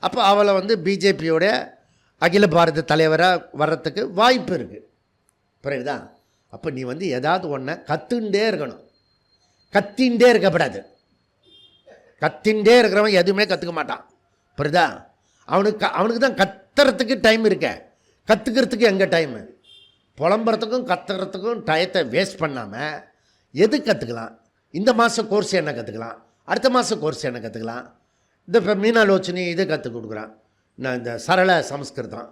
அப்போ அவளை பிஜேபியோட அகில பாரத தலைவராக வர்றதுக்கு வாய்ப்பு இருக்குது, புரியுதா? அப்போ நீ ஏதாவது ஒன்றை கற்றுண்டே இருக்கணும், கத்தின்ண்டே இருக்கப்படாது. கத்தின்ண்டே இருக்கிறவன் எதுவுமே கற்றுக்க மாட்டான், புரியுதா? அவனுக்கு தான் கத்துறதுக்கு டைம் இருக்க, கற்றுக்கிறதுக்கு எங்கே டைமு? புலம்புறதுக்கும் கற்றுக்கிறதுக்கும் டயத்தை வேஸ்ட் பண்ணாமல் எது கற்றுக்கலாம்? இந்த மாதம் கோர்ஸ் என்ன கற்றுக்கலாம், அடுத்த மாதம் கோர்ஸ் என்ன கற்றுக்கலாம். இந்த இப்போ மீனாலோச்சனி இது கற்றுக் கொடுக்குறான், நான் இந்த சரள சமஸ்கிருதம்,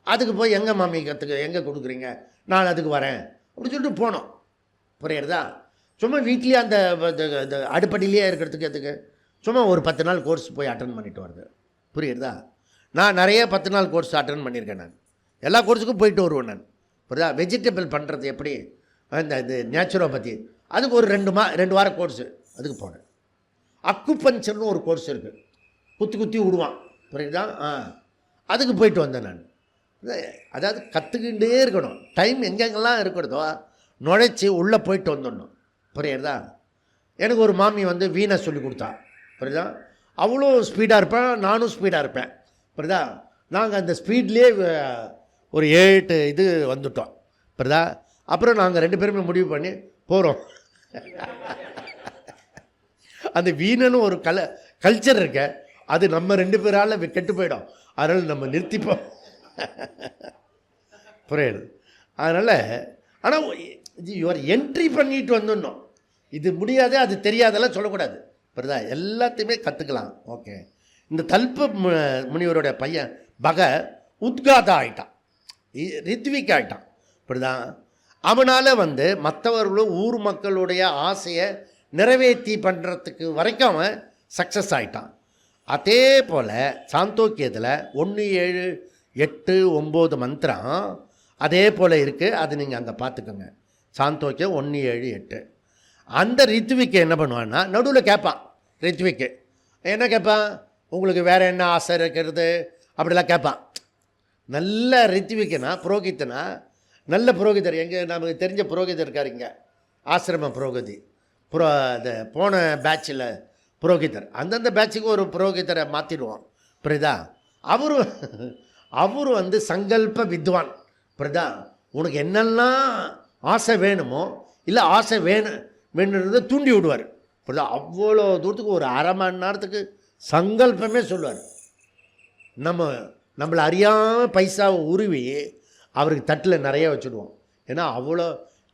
அதுக்கு போய் எங்கே மாமி எங்கே கொடுக்குறீங்க, நான் அதுக்கு வரேன் அப்படின்னு சொல்லிட்டு போனோம். புரியுறதா? சும்மா வீட்லேயே அந்த அடுப்படியிலேயே இருக்கிறதுக்கு எதுக்கு? சும்மா ஒரு 10 நாள் கோர்ஸ் போய் அட்டன் பண்ணிட்டு வருது. புரியுறதா? நான் நிறைய 10 நாள் கோர்ஸ் அட்டன் பண்ணியிருக்கேன். நான் எல்லா கோர்ஸுக்கும் போயிட்டு வருவேன். நான் புரியுதா? வெஜிடபிள் பண்ணுறது எப்படி, இந்த இது நேச்சுரோபதி, அதுக்கு ஒரு 2 வாரம் கோர்ஸு அதுக்கு போனேன். அக்குபஞ்சர்னு ஒரு கோர்ஸ் இருக்குது, குத்தி விடுவான். புரியுதா? அதுக்கு போயிட்டு வந்தேன் நான். அதாவது கற்றுக்கிட்டே இருக்கணும். டைம் எங்கெங்கெல்லாம் இருக்கிறதோ நுழைச்சி உள்ளே போயிட்டு வந்துடணும். புரியுறதா? எனக்கு ஒரு மாமி வந்து வீணை சொல்லி கொடுத்தா. புரியுதா? அவ்வளோ ஸ்பீடாக இருப்பேன், நானும் ஸ்பீடாக இருப்பேன். புரியுதா? நாங்கள் அந்த ஸ்பீட்லேயே ஒரு 8 இது வந்துட்டோம். புரியுதா? அப்புறம் நாங்கள் 2 பேருமே முடிவு பண்ணி போகிறோம். அந்த வீணன்னு ஒரு கல்ச்சர் இருக்க, அது நம்ம 2 பேரால் கெட்டு போயிடும். அதனால் நம்ம நிறுத்திப்போம். புரியுது? அதனால் ஆனால் இவர் என்ட்ரி பண்ணிட்டு வந்துடணும். இது முடியாது, அது தெரியாதெல்லாம் சொல்லக்கூடாது. புரியுதா? எல்லாத்தையுமே கற்றுக்கலாம். ஓகே. இந்த தல்ப முனிவருடைய பையன் பக உத்காதா ஆகிட்டான், ரித்விக் ஆகிட்டான். புரியுதா? அவனால் வந்து மற்றவர்களும் ஊர் மக்களுடைய ஆசையை நிறைவேற்றி பண்ணுறதுக்கு வரைக்கும் அவன் சக்ஸஸ் ஆகிட்டான். அதே போல் சாந்தோக்கியத்தில் 1, 7, 8, 9 மந்திரம் அதே போல் இருக்குது. அது நீங்கள் அங்கே பார்த்துக்கோங்க. சாந்தோக்கியம் 1, 7, 8. அந்த ரித்விக்கு என்ன பண்ணுவான்னா நடுவில் கேட்பான். ரித்விக்கு என்ன கேட்பான்? உங்களுக்கு வேறு என்ன ஆசை இருக்கிறது அப்படிலாம் கேட்பான். நல்ல ரித்விக்குனா புரோகித்தனா, நல்ல புரோகிதர், எங்கள் நமக்கு தெரிஞ்ச புரோகிதர் இருக்கார் இங்கே, ஆசிரம புரோகிதி, அந்த போன பேட்சில் புரோகிதர். அந்தந்த பேட்சுக்கு ஒரு புரோகிதரை மாற்றிடுவோம். புரியுதா? அவரு வந்து சங்கல்ப வித்வான். புரியுதா? உனக்கு என்னெல்லாம் ஆசை வேணுமோ, இல்லை ஆசை வேணுன்றதை தூண்டி விடுவார். புரியுதா? அவ்வளோ தூரத்துக்கு ஒரு அரை மணி நேரத்துக்கு சங்கல்பமே சொல்லுவார். நம்மளை அறியாமல் பைசாவை உருவி அவருக்கு தட்டில் நிறைய வச்சுடுவோம். ஏன்னா அவ்வளோ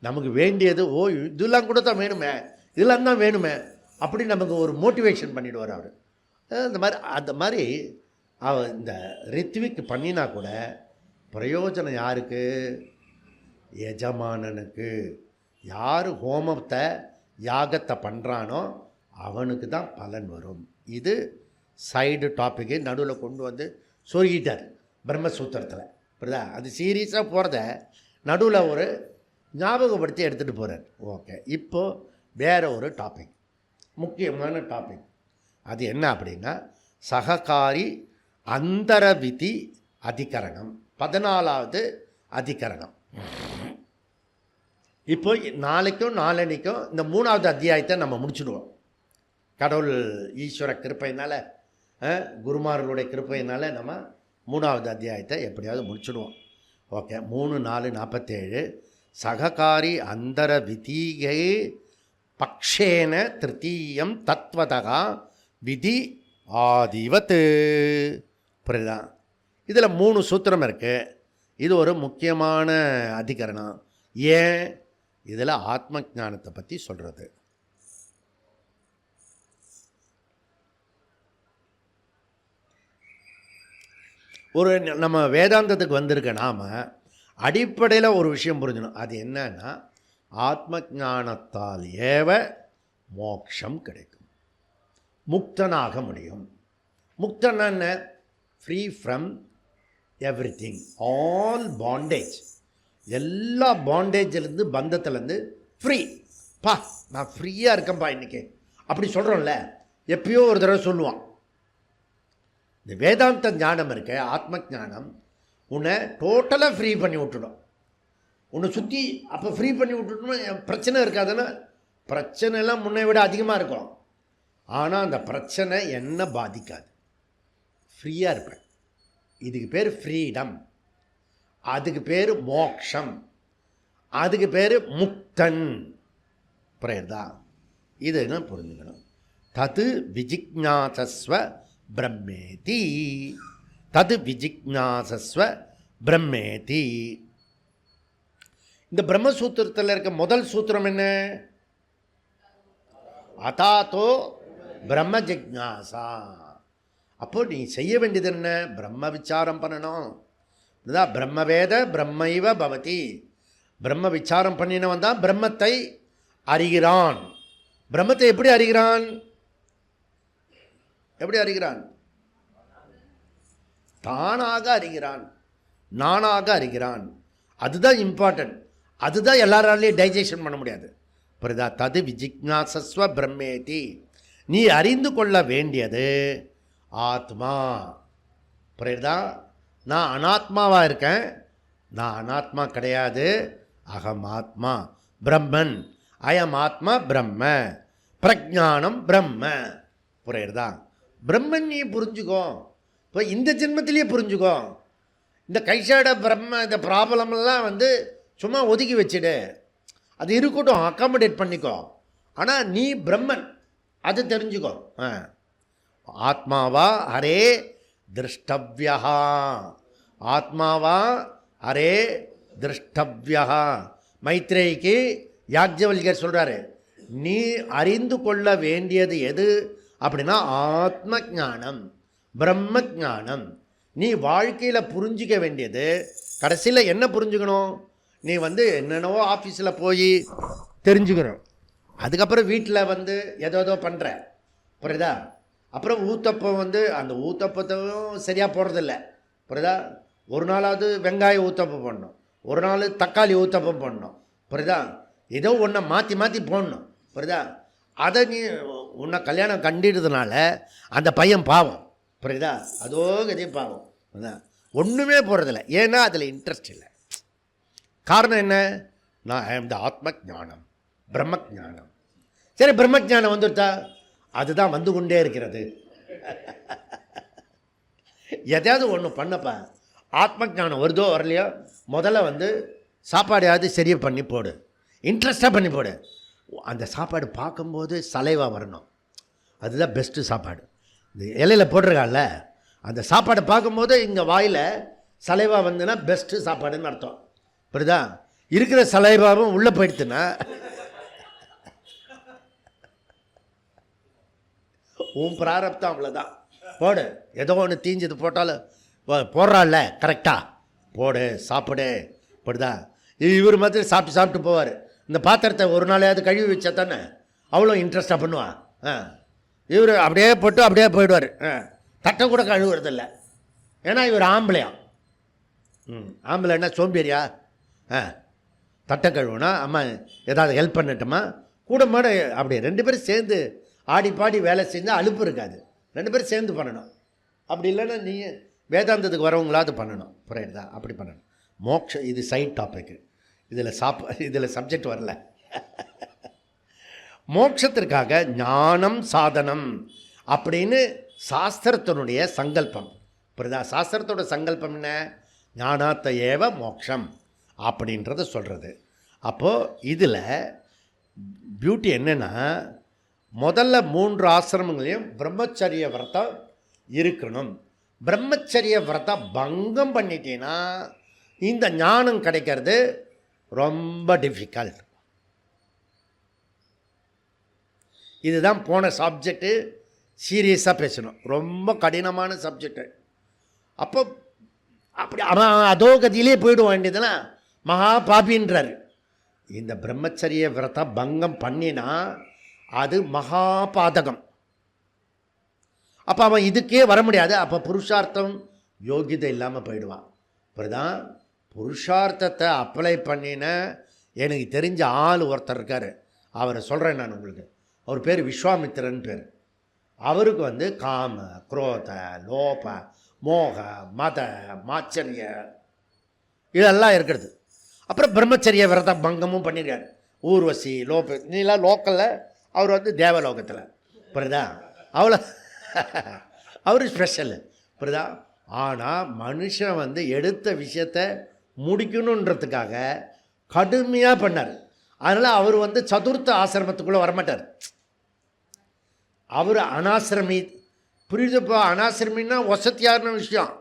நமக்கு வேண்டியது, ஓ இதெல்லாம் கூட தான் வேணுமே, இதெல்லாம் தான் வேணுமே, அப்படி நமக்கு ஒரு மோட்டிவேஷன் பண்ணிவிடுவார் அவர். அந்த மாதிரி இந்த ரித்விக் பண்ணினா கூட பிரயோஜனம் யாருக்கு? எஜமானனுக்கு. யார் ஹோமத்தை யாகத்தை பண்ணுறானோ அவனுக்கு தான் பலன் வரும். இது சைடு டாப்பிக்கு நடுவில் கொண்டு வந்து சொருகிட்டார் பிரம்மசூத்திரத்தில். புரியுதா? அது சீரியஸாக போகிறத நடுவில் ஒரு ஞாபகப்படுத்தி எடுத்துகிட்டு போகிறார். ஓகே. இப்போது வேறு ஒரு டாபிக், முக்கியமான டாபிக். அது என்ன அப்படின்னா சககாரி அந்தரவிதி அதிகரணம், 14வது அதிகரணம். இப்போ நாளைக்கும் நாளன்னைக்கும் இந்த 3வது அத்தியாயத்தை நம்ம முடிச்சுடுவோம். கடவுள் ஈஸ்வர கிருப்பையினால், குருமார்களுடைய கிருப்பையினால் நம்ம 3வது அத்தியாயத்தை எப்படியாவது முடிச்சுடுவோம். ஓகே. 3, 4, 47 சககாரி அந்தர விதிகை பக்ஷேன திருத்தீயம் தத்வதா விதி ஆதிவத். புரியுதா? இதில் 3 சூத்திரம் இருக்குது. இது ஒரு முக்கியமான அதிகரணம். ஏன்? இதில் ஆத்ம ஞானத்தை பற்றி சொல்கிறது. ஒரு நம்ம வேதாந்தத்துக்கு வந்திருக்க நாம் அடிப்படையில் ஒரு விஷயம் புரிஞ்சணும். அது என்னன்னா ஆத்ம ஞானத்தால் ஏவ மோட்சம் கிடைக்கும், முக்தனாக முடியும். முக்தனா என்ன? Free from everything, all bondage, எல்லா பாண்டேஜிலேருந்து பந்தத்துலேருந்து ஃப்ரீ. நான் ஃப்ரீயாக இருக்கேன்ப்பா இன்றைக்கி அப்படி சொல்கிறோம்ல, எப்பயோ ஒரு தடவை சொல்லுவான். இந்த வேதாந்த ஞானம் இருக்க, ஆத்ம ஞானம் உன்னை டோட்டலாக ஃப்ரீ பண்ணி விட்டுடும். உன்னை சுற்றி அப்போ ஃப்ரீ பண்ணி விட்டுட்டோம்னா பிரச்சனை இருக்காதுன்னா, பிரச்சனைலாம் முன்னை விட அதிகமாக இருக்கும். ஆனால் அந்த பிரச்சனை என்ன பாதிக்காது, ஃப்ரீயாக இருப்பேன். இதுக்கு பேர் ஃப்ரீடம், அதுக்கு பேர் மோக்ஷம், அதுக்கு பேர் முக்தன். புரியுதா? இது என்ன புரிஞ்சுக்கணும். தது விஜிக்ஞாசஸ்வ பிரம்மேதி. தது விஜிக்ஞாசஸ்வ பிரம்மேதி. இந்த பிரம்மசூத்திரத்தில் இருக்க முதல் சூத்திரம் என்ன? அதாத்தோ பிரம்ம ஜிக்ஞாசா. அப்போ நீ செய்ய வேண்டியது என்ன? பிரம்ம விசாரம் பண்ணணும். இதுதான் பிரம்மவேத பிரம்மைவ பவதி. பிரம்ம விசாரம் பண்ணினவன் தான் பிரம்மத்தை அறிகிறான். பிரம்மத்தை எப்படி அறிகிறான்? எப்படி அறிகிறான்? தானாக அறிகிறான், நானாக அறிகிறான். அதுதான் இம்பார்ட்டன்ட். அதுதான் எல்லாராலையும் டைஜஷன் பண்ண முடியாது. புரியுதா? தது விஜிக்ஞாசஸ்வ பிரம்மேதி. நீ அறிந்து கொள்ள வேண்டியது ஆத்மா. புரியுதா? நான் அனாத்மாவாக இருக்கேன். நான் அனாத்மா கிடையாது. அகம் ஆத்மா பிரம்மன். அயம் ஆத்மா பிரம்ம. பிரஜானம் பிரம்ம. புரியுறதா? பிரம்மன் நீ புரிஞ்சுக்கோ. இப்போ இந்த ஜென்மத்திலேயே புரிஞ்சுக்கோ. இந்த கைஷாட பிரம்ம இந்த ப்ராப்ளமெல்லாம் சும்மா ஒதுக்கி வச்சுடு. அது இருக்கட்டும், அக்காமடேட் பண்ணிக்கோ. ஆனால் நீ பிரம்மன், அது தெரிஞ்சுக்கோ. ஆத்மாவா ஹரே திருஷ்டவ்யா. ஆத்மாவா ஹரே திருஷ்டவ்யா. மைத்ரேயிக்கு யாக்ஞவல்யர் சொல்கிறாரு, நீ அறிந்து கொள்ள வேண்டியது எது அப்படின்னா ஆத்ம ஞானம், பிரம்ம ஞானம். நீ வாழ்க்கையில் புரிஞ்சிக்க வேண்டியது கடைசியில் என்ன புரிஞ்சுக்கணும்? நீ என்னென்னவோ ஆஃபீஸில் போய் தெரிஞ்சுக்கணும். அதுக்கப்புறம் வீட்டில் ஏதோ பண்ணுற. புரியுதா? அப்புறம் ஊத்தப்பம் அந்த ஊத்தப்பத்தையும் சரியாக போடுறதில்ல. புரியுதா? ஒரு நாளாவது வெங்காயம் ஊத்தப்பம் போடணும், ஒரு நாள் தக்காளி ஊத்தப்பம் போடணும். புரியுதா? ஏதோ ஒன்றை மாற்றி மாற்றி போடணும். புரியுதா? அதை நீ உன்னை கல்யாணம் கண்டிடுறதுனால அந்த பையன் பாவம். புரியுதா? அதோ கதையே பாவம். புரியுதா? ஒன்றுமே போடுறதில்ல. ஏன்னா அதில் இன்ட்ரெஸ்ட் இல்லை. காரணம் என்ன? நான் இந்த ஆத்ம ஞானம், பிரம்ம ஞானம். சரி, பிரம்ம ஞானம் வந்துட்டா அதுதான் வந்து கொண்டே இருக்கிறது. எதையாவது ஒன்று பண்ணப்பா. ஆத்ம ஞானம் வருதோ வரலையோ, முதல்ல சாப்பாடையாவது சரியாக பண்ணி போடு, இன்ட்ரெஸ்டாக பண்ணி போடு. அந்த சாப்பாடு பார்க்கும்போது சலைவா வரணும். அதுதான் பெஸ்ட்டு சாப்பாடு. இந்த இலையில் போட்டிருக்கால, அந்த சாப்பாடை பார்க்கும்போது இங்கே வாயில் சலைவா வந்துன்னா பெஸ்ட்டு சாப்பாடுன்னு அர்த்தம். புரியுதா? இருக்கிற சலைவாவும் உள்ளே போயிடுத்துன்னா உன் பிராரப்தம் அவ்வளோதான். போடு, ஏதோ ஒன்று தீஞ்சது போட்டாலும் போடுறாள்ல கரெக்டாக போடு, சாப்பிடு. புரியுதா? இவர் மாதிரி சாப்பிட்டு சாப்பிட்டு போவார். இந்த பாத்திரத்தை ஒரு நாளையாவது கழுவி வச்சா தானே அவ்வளோ இன்ட்ரெஸ்டாக பண்ணுவான். இவர் அப்படியே போட்டு அப்படியே போயிடுவார். தட்டை கூட கழுவுறதில்ல. ஏன்னா இவர் ஆம்பளையா. ஆம்பளைன்னா சோம்பேறியா? தட்டை கழுவுனா அம்மா ஏதாவது ஹெல்ப் பண்ணட்டுமா கூட மாட. அப்படி ரெண்டு பேரும் சேர்ந்து ஆடி பாடி வேலை செஞ்சால் அலுப்பு இருக்காது. ரெண்டு பேரும் சேர்ந்து பண்ணணும். அப்படி இல்லைன்னா நீ வேதாந்தத்துக்கு வரவங்களாவது பண்ணணும். புரியுதா? அப்படி பண்ணணும். மோட்சம் இது சைட் டாபிக்கு. இதில் சப்ஜெக்ட் வரல. மோட்சத்திற்காக ஞானம் சாதனம் அப்படின்னு சாஸ்திரத்தினுடைய சங்கல்பம். புரியுதா? சாஸ்திரத்தோட சங்கல்பம் என்ன? ஞானாத்த ஏவ மோட்சம் அப்படின்றத சொல்கிறது. அப்போது இதில் பியூட்டி என்னென்னா, முதல்ல 3 ஆசிரமங்களையும் பிரம்மச்சரிய விரதம் இருக்கணும். பிரம்மச்சரிய விரதம் பங்கம் பண்ணிட்டீங்கன்னா இந்த ஞானம் கிடைக்கிறது ரொம்ப டிஃபிகல்ட். இதுதான் போன சப்ஜெக்டு. சீரியஸாக பேசணும். ரொம்ப கடினமான சப்ஜெக்டு. அப்போ அப்படி அவன் அதோ கதியிலே போயிட வேண்டியதுன்னா மகா பாபின்றார். இந்த பிரம்மச்சரிய விரதம் பங்கம் பண்ணினா அது மகா பாதகம். அப்போ அவன் இதுக்கே வர முடியாது. அப்போ புருஷார்த்தம் யோகிதை இல்லாமல் போயிடுவான். இப்படிதான் புருஷார்த்தத்தை அப்ளை பண்ணின எனக்கு தெரிஞ்ச ஆள் ஒருத்தர் இருக்கார். அவரை சொல்கிறேன் நான் உங்களுக்கு. அவர் பேர் விஸ்வாமித்திரன் பேர். அவருக்கு காம, குரோத, லோப, மோக, மத, மாச்சரிய இதெல்லாம் இருக்கிறது. அப்புறம் பிரம்மச்சரிய விரத பங்கமும் பண்ணியிருக்காரு. ஊர்வசி, லோப இதெல்லாம் லோக்கலில், அவர் தேவலோகத்தில். புரியுதா? அவ்வளோ அவர் ஸ்பெஷல். புரியுதா? ஆனால் மனுஷன் எடுத்த விஷயத்தை முடிக்கணுன்றதுக்காக கடுமையாக பண்ணார். அதனால் அவர் சதுர்த்த ஆசிரமத்துக்குள்ளே வரமாட்டார். அவர் அனாசிரமி. புரியுதுப்பா? அனாசிரமின்னா வசதியான விஷயம்.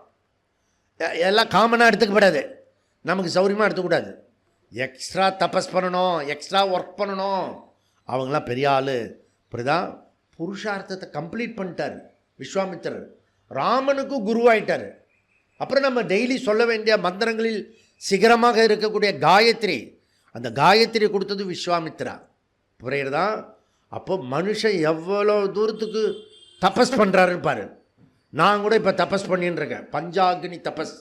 எல்லாம் காமனாக எடுத்துக்கப்படாது, நமக்கு சௌரியமாக எடுத்துக்கூடாது. எக்ஸ்ட்ரா தபஸ் பண்ணணும், எக்ஸ்ட்ரா ஒர்க் பண்ணணும். அவங்களாம் பெரிய ஆள். இப்படிதான் புருஷார்த்தத்தை கம்ப்ளீட் பண்ணிட்டார் விஸ்வாமித்திரர். ராமனுக்கு குருவாயிட்டார். அப்புறம் நம்ம டெய்லி சொல்ல வேண்டிய மந்திரங்களில் சிகரமாக இருக்கக்கூடிய காயத்ரி, அந்த காயத்ரி கொடுத்தது விஸ்வாமித்ரா. புரியுறதா? அப்போ மனுஷன் எவ்வளோ தூரத்துக்கு தபஸ் பண்ணுறாருன்னு பாரு. நான் கூட இப்போ தபஸ் பண்ணின்னு இருக்கேன், பஞ்சாக்னி தபஸ்.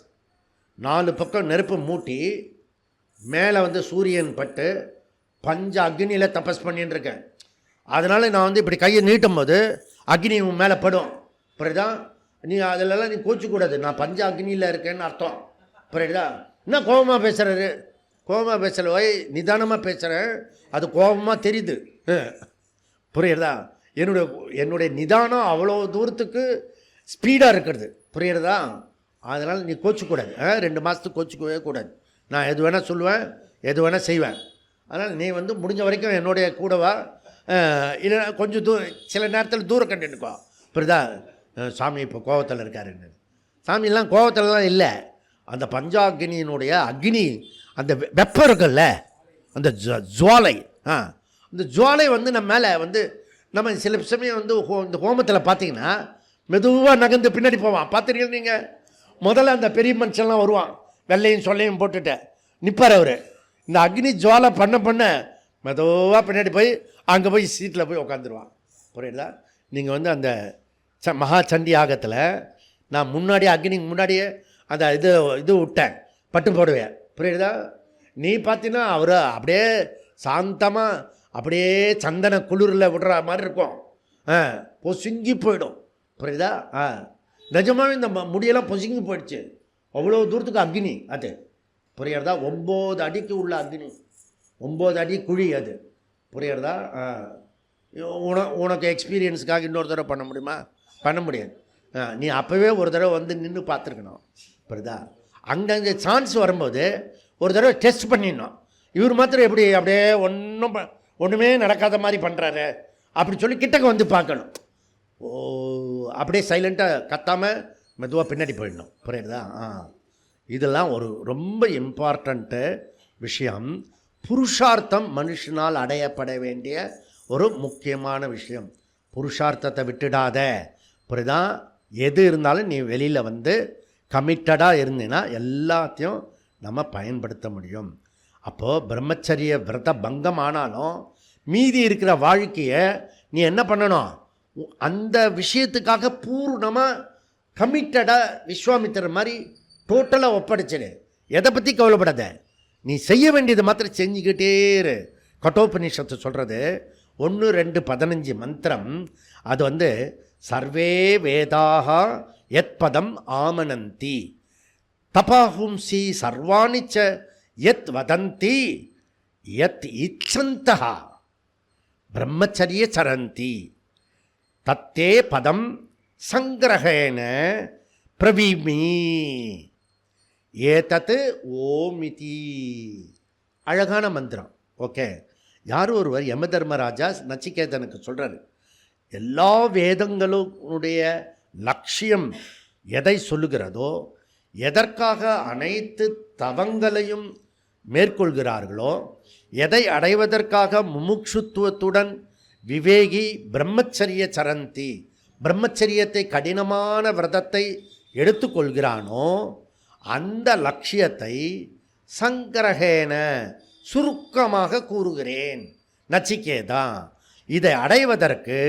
4 பக்கம் நெருப்பு மூட்டி மேலே சூரியன் பட்டு பஞ்ச அக்னியில் தபஸ் பண்ணின்னு இருக்கேன். அதனால் நான் இப்படி கையை நீட்டும் போது அக்னி மேலே படும். புரியுதா? நீ அதிலெல்லாம் நீ கோச்சிக்கூடாது, நான் பஞ்ச அக்னியில் இருக்கேன்னு அர்த்தம். புரியுதா? என்ன கோபமாக பேசுகிறாரு? கோபமாக பேசல, ஓய் நிதானமாக பேசுகிறேன், அது கோபமாக தெரியுது. புரியுறதா? என்னுடைய நிதானம் அவ்வளோ தூரத்துக்கு ஸ்பீடாக இருக்கிறது. புரியுறதா? அதனால் நீ கோச்சிக்கூடாது. 2 மாதத்துக்கு கோச்சிக்கவே கூடாது. நான் எது வேணால் சொல்லுவேன், எது வேணால் செய்வேன். அதனால் நீ முடிஞ்ச வரைக்கும் என்னுடைய கூடவா, இல்லை கொஞ்சம் சில நேரத்தில் தூரம் கண்டுக்கோ. புரியுதா? சாமி இப்போ கோபத்தில் இருக்காருன்னு. சாமியெல்லாம் கோபத்திலலாம் இல்லை. அந்த பஞ்சாக்னியினுடைய அக்னி, அந்த வெப்பம் இருக்குல்ல, அந்த ஜுவாலை, அந்த ஜுவாலை நம்ம மேலே நம்ம சில சமயம் இந்த ஹோமத்தில் பார்த்தீங்கன்னா மெதுவாக நகர்ந்து பின்னாடி போவான். பார்த்துருக்கீங்க நீங்கள்? முதல்ல அந்த பெரிய மனுஷன்லாம் வருவான், வெள்ளையும் சொல்லையும் போட்டுட்டு நிற்பார் அவர். இந்த அக்னி ஜுவாலை பண்ண மெதுவாக பின்னாடி போய் அங்கே போய் சீட்டில் போய் உட்காந்துருவான். புரியுதா? நீங்கள் அந்த மகா சண்டி யாகத்தில் நான் அக்னிக்கு முன்னாடியே அந்த இது விட்டேன், பட்டு போடுவேன். புரியுதா? நீ பார்த்தீங்கன்னா அவர் அப்படியே சாந்தமாக அப்படியே சந்தன குளிரில் விடுற மாதிரி இருக்கும். பொசுங்கி போயிடும். புரியுதா? நிஜமாகவே இந்த முடியெல்லாம் பொசுங்கி போயிடுச்சு. அவ்வளோ தூரத்துக்கு அக்னி அது. புரியுறதா? 9 அடிக்கு உள்ள அக்னி, 9 அடி குழி அது. புரியுறதா? உனக்கு எக்ஸ்பீரியன்ஸுக்காக இன்னொரு தடவை பண்ண முடியுமா? பண்ண முடியாது. நீ அப்போவே ஒரு தடவை நின்று பார்த்துருக்கணும். புரியுதா? அங்கங்கே சான்ஸ் வரும்போது ஒரு தடவை டெஸ்ட் பண்ணிடணும். இவர் மாத்திரம் எப்படி அப்படியே ஒன்றுமே நடக்காத மாதிரி பண்ணுறாரு அப்படி சொல்லி கிட்டக்க பார்க்கணும். அப்படியே சைலண்ட்டாக கத்தாமல் மெதுவாக பின்னாடி போயிடணும். புரியுதா? இதெல்லாம் ஒரு ரொம்ப இம்பார்ட்டண்ட்டு விஷயம். புருஷார்த்தம் மனுஷனால் அடையப்பட வேண்டிய ஒரு முக்கியமான விஷயம். புருஷார்த்தத்தை விட்டுடாத. புரியுதா? எது இருந்தாலும் நீ வெளியில் கமிட்டடாக இருந்தீன்னா எல்லாத்தையும் நம்ம பயன்படுத்த முடியும். அப்போது பிரம்மச்சரிய விரத பங்கம் ஆனாலும் மீதி இருக்கிற வாழ்க்கையை நீ என்ன பண்ணணும்? அந்த விஷயத்துக்காக பூர்ணமாக கமிட்டடாக விஸ்வாமித்திரர் மாதிரி டோட்டலாக ஒப்படைச்சிடு. எதை பற்றி கவலைப்படாத, நீ செய்ய வேண்டியது மாத்திரம் செஞ்சுக்கிட்டே இரு. கட்டோபனிஷத்து சொல்கிறது 1-2-15 மந்திரம். அது சர்வே வேதாக யத் பதம் ஆமனந்தி தபாஹும்சி சர்வாணிச்ச யத் வதந்தி யத் இச்சந்தஹ பிரம்மச்சரிய சரந்தி தத்தே பதம் சங்கிரகேன பிரவீமி ஏதத் ஓமிதி. அழகான மந்திரம். ஓகே, யார் ஒருவர் யம தர்மராஜா நச்சிகேதனுக்கு சொல்கிறார், எல்லா வேதங்களுடைய லட்சியம் எதை சொல்லுகிறதோ, எதற்காக அனைத்து தவங்களையும் மேற்கொள்கிறார்களோ, எதை அடைவதற்காக முமுட்சுத்துவத்துடன் விவேகி பிரம்மச்சரிய சரந்தி, பிரம்மச்சரியத்தை கடினமான விரதத்தை எடுத்துக்கொள்கிறானோ அந்த லட்சியத்தை சங்கிரகேன சுருக்கமாக கூறுகிறேன் நச்சிகேதா. இதை அடைவதற்கு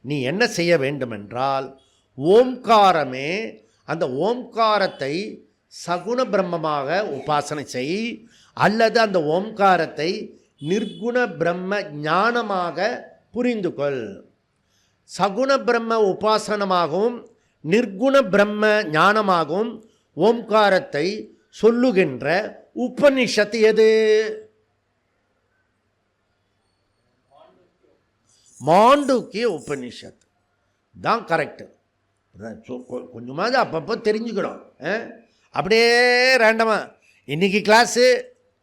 நீ என்ன செய்ய வேண்டுமென்றால், ஓம்காரமே, அந்த ஓம்காரத்தை சகுண பிரம்மமாக உபாசனை செய், அல்லது அந்த ஓம்காரத்தை நிர்குண பிரம்ம ஞானமாக புரிந்து கொள். சகுண பிரம்ம உபாசனமாகவும் நிர்குண பிரம்ம ஞானமாகவும் ஓம்காரத்தை சொல்லுகின்ற உபனிஷத்து எது? மாண்டூக்கிய உபனிஷத் தான் கரெக்டு. கொஞ்சமாவது அப்பப்போ தெரிஞ்சுக்கணும். அப்படியே ரேண்டமாக இன்றைக்கி கிளாஸு,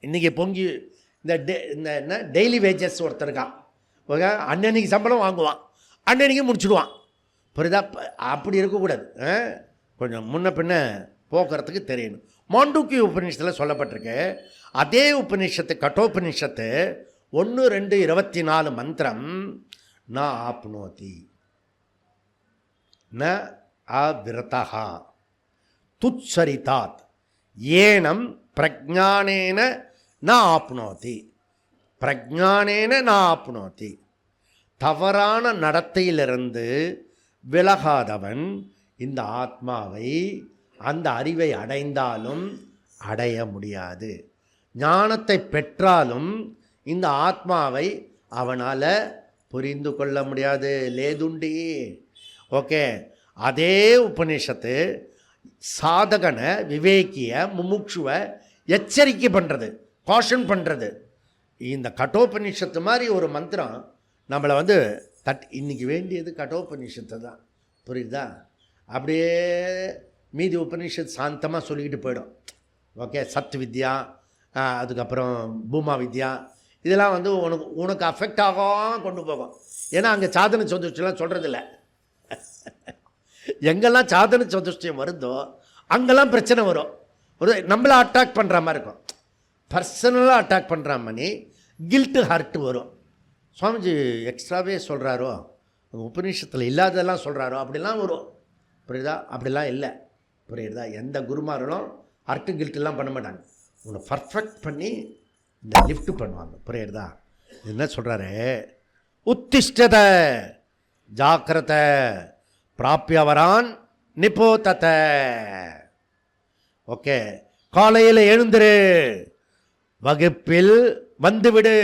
இன்றைக்கி பொங்கி இந்த என்ன டெய்லி வேஜஸ் ஒருத்தர் இருக்கான், அன்னன்னைக்கு சம்பளம் வாங்குவான், அன்னன்னைக்கு முடிச்சுடுவான். புரியுதா? அப்படி இருக்கக்கூடாது. கொஞ்சம் முன்ன பின்ன போக்குறதுக்கு தெரியணும். மாண்டூக்கிய உபநிஷத்தில் சொல்லப்பட்டிருக்கு. அதே உபநிஷத்து கட்டோபனிஷத்து 1-2-24 மந்திரம் ந ஆப்னோதி ந அவிரதா துச்சரிதாத் ஏனம் பிரஜானேன ந ஆப்னோதி பிரஜானேன ந ஆப்னோதி. தவறான நடத்தையிலிருந்து விலகாதவன் இந்த ஆத்மாவை அந்த அறிவை அடைந்தாலும் அடைய முடியாது. ஞானத்தை பெற்றாலும் இந்த ஆத்மாவை அவனால் புரிந்து கொள்ள முடியாது. லேதுண்டி. ஓகே. அதே உபநிஷத்து சாதகனை விவேக்கிய முமுட்சுவை எச்சரிக்கை பண்ணுறது, காஷன் பண்ணுறது. இந்த கட்டோபனிஷத்து மாதிரி ஒரு மந்திரம் நம்மளை வந்து இன்றைக்கி வேண்டியது கட்டோபனிஷத்து தான். புரியுதா? அப்படியே மீதி உபநிஷத் சாந்தமாக சொல்லிக்கிட்டு போயிடும். ஓகே. சத் வித்யா, அதுக்கப்புறம் பூமா வித்யா, இதெல்லாம் வந்து உனக்கு அஃபெக்ட் ஆகாமல் கொண்டு போகும். ஏன்னா அங்கே சாதன சதுஷ்டிலாம் சொல்கிறதில்ல. எங்கெல்லாம் சாதன சதுஷ்டியம் வருதோ அங்கெல்லாம் பிரச்சனை வரும். ஒரு நம்மளை அட்டாக் பண்ணுற மாதிரி இருக்கும். பர்சனலாக அட்டாக் பண்ணுற மாதிரி கில்ட்டு ஹர்ட்டு வரும். சுவாமிஜி எக்ஸ்ட்ராவே சொல்கிறாரோ, உபநிஷத்தில் இல்லாததெல்லாம் சொல்கிறாரோ, அப்படிலாம் வரும். புரியுதா? அப்படிலாம் இல்லை. புரியுதா? எந்த குருமார்களும் ஹர்ட்டு கில்ட்டெல்லாம் பண்ண மாட்டாங்க. உன்னை பர்ஃபெக்ட் பண்ணி இந்த லிஃப்ட் பண்ணுவாங்க. புரியுறதா? என்ன சொல்கிறாரு? உத்திஷ்டத ஜாக்கிரத பிராப்பியவரான் நிபோதத. ஓகே. காலையில் எழுந்துரு, வகுப்பில் வந்துவிடு,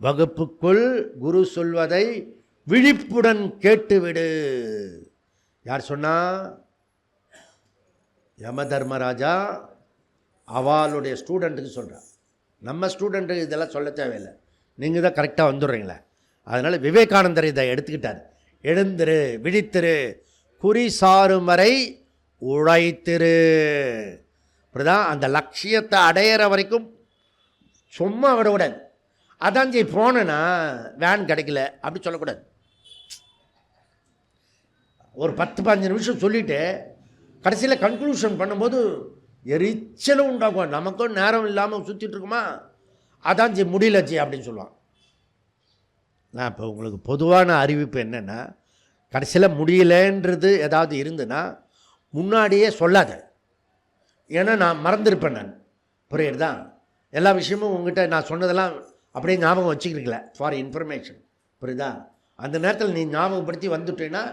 வகுப்புக்குள் குரு சொல்வதை விழிப்புடன் கேட்டுவிடு. யார் சொன்னா? யம தர்மராஜா அவளுடைய ஸ்டூடெண்ட்டுக்கு சொல்கிறான். நம்ம ஸ்டூடெண்ட்டுக்கு இதெல்லாம் சொல்ல தேவையில்லை. நீங்கள் தான் கரெக்டாக வந்துடுறீங்களே. அதனால் விவேகானந்தர் இதை எடுத்துக்கிட்டார். எழுந்திரு, விழித்திரு, குறி சாரும் வரை உழைத்திரு. அப்படிதான் அந்த லட்சியத்தை அடையிற வரைக்கும் சும்மா விடக்கூடாது. அதான் போனேன்னா வேன் கிடைக்கல அப்படி சொல்லக்கூடாது. ஒரு 10-15 நிமிஷம் சொல்லிவிட்டு கடைசியில் கன்க்ளூஷன் பண்ணும்போது எரிச்சலும் உண்டாகும். நமக்கும் நேரம் இல்லாமல் சுற்றிட்டு இருக்குமா, அதான் முடியலச்சி அப்படின்னு சொல்லுவான். நான் இப்போ உங்களுக்கு பொதுவான அறிவிப்பு என்னென்னா, கடைசியில் முடியலன்றது ஏதாவது இருந்துன்னா முன்னாடியே சொல்லாத. ஏன்னா நான் மறந்துருப்பேன். நான் புரியுறதா? எல்லா விஷயமும் உங்ககிட்ட நான் சொன்னதெல்லாம் அப்படியே ஞாபகம் வச்சுக்கிறீங்களே ஃபார் இன்ஃபர்மேஷன். புரியுதா? அந்த நேரத்தில் நீ ஞாபகப்படுத்தி வந்துட்டேன்னா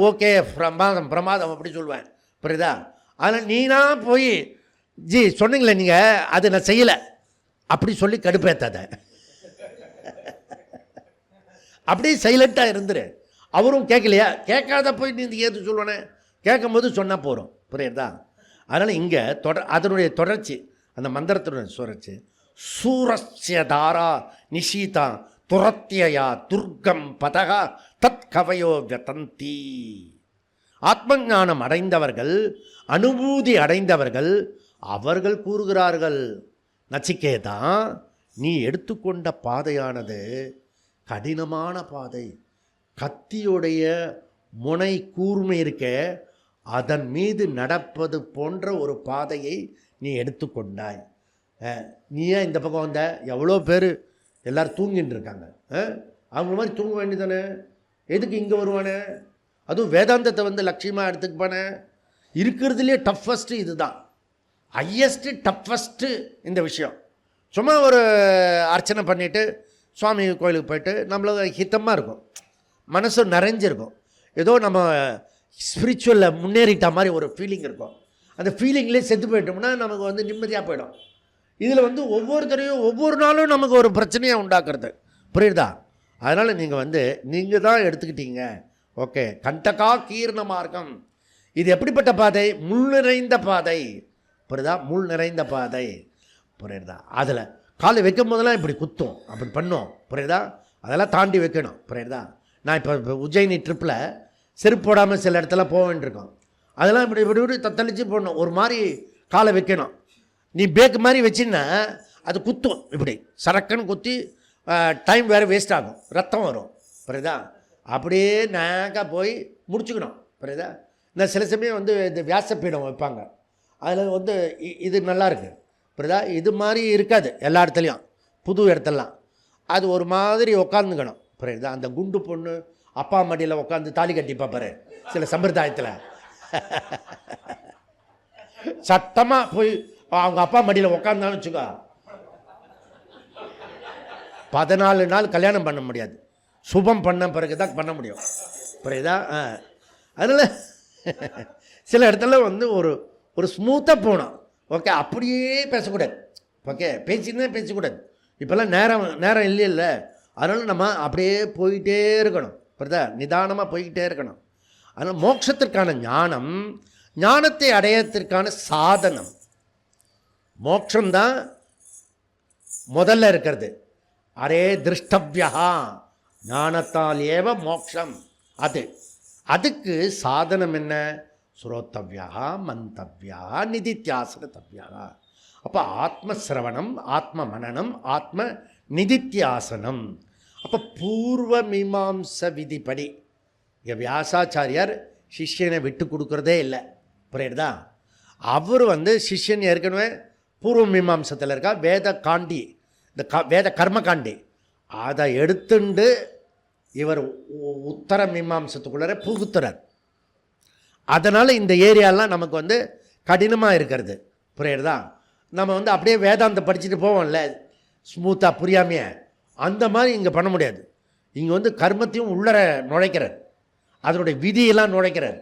ஓகே பிரமாதம் பிரமாதம் அப்படி சொல்லுவேன். புரியுதா? அதனால் நீனா போய் சொன்னீங்களே நீங்கள் அது நான் செய்யலை அப்படி சொல்லி கடுப்பேற்றாத. அப்படியே சைலண்ட்டாக இருந்துரு. அவரும் கேட்கலையா, கேட்காத போய் நீ ஏது சொல்லுவேனே, கேட்கும் போது சொன்னால் போகிறோம். புரியுறதா? அதனால் இங்கே அதனுடைய தொடர்ச்சி, அந்த மந்திரத்தினுடைய தொடர்ச்சி, சூரஸ்ய தாரா நிஷீதா துரத்தியா துர்க்கம் பதகா தத் கவயோ வியதந்தி. ஆத்மஞானம் அடைந்தவர்கள், அனுபூதி அடைந்தவர்கள் அவர்கள் கூறுகிறார்கள், நச்சிகேதா நீ எடுத்துக்கொண்ட பாதையானது கடினமான பாதை. கத்தியுடைய முனை கூர்மை இருக்க, அதன் மீது நடப்பது போன்ற ஒரு பாதையை நீ எடுத்துக்கொண்டாய். நீ ஏன் இந்த பக்கம் வந்த? எவ்வளோ பேர் எல்லோரும் தூங்கின்னு இருக்காங்க. அவங்க மாதிரி தூங்க வேண்டியதானே? எதுக்கு இங்கே வருவானே? அதுவும் வேதாந்தத்தை வந்து லட்சியமாக எடுத்துக்குப்பானே. இருக்கிறதுலே டஃபஸ்ட்டு இது தான், ஹையஸ்ட்டு டஃபஸ்ட்டு இந்த விஷயம். சும்மா ஒரு அர்ச்சனை பண்ணிவிட்டு சுவாமி கோயிலுக்கு போயிட்டு நம்மளுக்கு ஹித்தமாக இருக்கும், மனசு நிறைஞ்சிருக்கும், ஏதோ நம்ம ஸ்பிரிச்சுவலில் முன்னேறிட்ட மாதிரி ஒரு ஃபீலிங் இருக்கும். அந்த ஃபீலிங்லேயே செத்து போயிட்டோம்னா நமக்கு வந்து நிம்மதியாக போயிடும். இதில் வந்து ஒவ்வொருத்தரையும் ஒவ்வொரு நாளும் நமக்கு ஒரு பிரச்சனையாக உண்டாக்குறது. புரியுதா? அதனால் நீங்கள் தான் எடுத்துக்கிட்டீங்க. ஓகே. கண்டகா கீர்ண மார்க்கம். இது எப்படிப்பட்ட பாதை? முள் நிறைந்த பாதை. புரியுதா? முள் நிறைந்த பாதை. புரியுதா? அதில் காலை வைக்கும் போதெல்லாம் இப்படி குத்தும், அப்படி பண்ணும். புரியுதா? அதெல்லாம் தாண்டி வைக்கணும். புரியுதா? நான் இப்போ உஜ்ஜயினி ட்ரிப்பில் செருப்பு போடாமல் சில இடத்துல போக வேண்டியிருக்கோம். அதெல்லாம் இப்படி இப்படி இப்படி தத்தளித்து போடணும், ஒரு மாதிரி காலை வைக்கணும். நீ பேக்கு மாதிரி வச்சின்னா அது குத்தும், இப்படி சரக்குன்னு குத்தி டைம் வேறு வேஸ்ட் ஆகும், ரத்தம் வரும். புரியுதா? அப்படியே நேக்காக போய் முடிச்சுக்கணும். புரியுதா? இந்த சில சமயம் வந்து இந்த வியாசப்பீடம் வைப்பாங்க, அதில் வந்து இது நல்லாயிருக்கு புரியுதா. இது மாதிரி இருக்காது எல்லா இடத்துலையும், புது இடத்துலலாம் அது ஒரு மாதிரி உக்காந்துக்கணும் புரியுதா. அந்த குண்டு பொண்ணு அப்பா மடியில் உட்காந்து தாலி கட்டி பார்ப்பாரு சில சம்பிரதாயத்தில். சட்டமாக போய் அவங்க அப்பா மடியில் உட்காந்தான்னு வச்சுக்கோ, 14 நாள் கல்யாணம் பண்ண முடியாது. சுபம் பண்ண பிறகு தான் பண்ண முடியும் புரியுதா. அதனால் சில இடத்துல வந்து ஒரு ஸ்மூத்தாக போகணும். ஓகே, அப்படியே பேசக்கூடாது. ஓகே, பேசினே பேசக்கூடாது. இப்போல்லாம் நேரம் இல்லைல்ல, அதனால் நம்ம அப்படியே போயிட்டே இருக்கணும் புரியுதா, நிதானமாக போய்கிட்டே இருக்கணும். அதனால் மோட்சத்திற்கான ஞானம், ஞானத்தை அடையத்திற்கான சாதனம், மோட்சம்தான் முதல்ல இருக்கிறது. அரே திருஷ்டவ்யா, ஞானத்தால் ஏவ மோட்சம். அதுக்கு சாதனம் என்ன? ஸ்ரோத்தவ்யா, மந்தவ்யா, நிதித்தியாசனத்தவ்யா. அப்போ ஆத்மசிரவணம், ஆத்ம மனனம், ஆத்ம நிதித்தியாசனம். அப்போ பூர்வ மீமாம்ச விதிப்படி இங்கே வியாசாச்சாரியார் சிஷ்யனை விட்டு கொடுக்குறதே இல்லை புரியுதா. அவர் வந்து சிஷ்யன் ஏற்கனவே பூர்வ மீமாம்சத்தில் இருக்கா, வேத காண்டி, இந்த வேத கர்மகாண்டி, அதை எடுத்துண்டு இவர் உத்தர மீமாம்சத்துக்குள்ளே புகுத்துறார். அதனால் இந்த ஏரியாலாம் நமக்கு வந்து கடினமாக இருக்கிறது புரியுறதா. நம்ம வந்து அப்படியே வேதாந்தம் படிச்சுட்டு போவோம்ல ஸ்மூத்தாக புரியாமையே, அந்த மாதிரி இங்கே பண்ண முடியாது. இங்கே வந்து கர்மத்தையும் உள்ளர நுழைக்கிறார், அதனுடைய விதியெல்லாம் நுழைக்கிறார்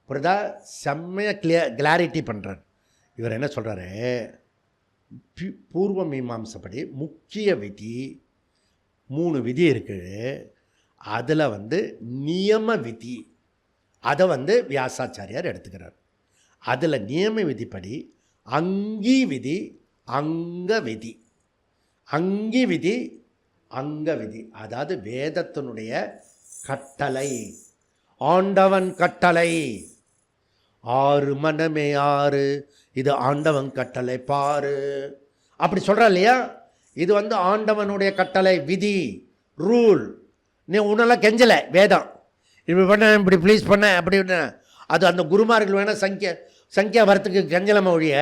புரியுதா. செம்மையாக கிளாரிட்டி பண்ணுறார். இவர் என்ன சொல்கிறாரு, பூர்வ மீமாம்சப்படி முக்கிய விதி 3 விதி இருக்குது. அதில் வந்து நியம விதி, அதை வந்து வியாசாச்சாரியார் எடுத்துக்கிறார். அதில் நியம விதிப்படி அங்கி விதி, அங்க விதி. அங்கி விதி, அங்க விதி, அதாவது வேதத்தினுடைய கட்டளை, ஆண்டவன் கட்டளை. 6 மனமே 6, இது ஆண்டவன் கட்டளை பாரு, அப்படி சொல்கிறா இல்லையா. இது வந்து ஆண்டவனுடைய கட்டளை, விதி, ரூல். நீ உன்னெல்லாம் கெஞ்சலை வேதம், இப்படி பண்ண, இப்படி ப்ளீஸ் பண்ண அப்படின்னு. அது அந்த குருமார்கள் வேணால் சங்கியா வரத்துக்கு கெஞ்சலமை ஒழிய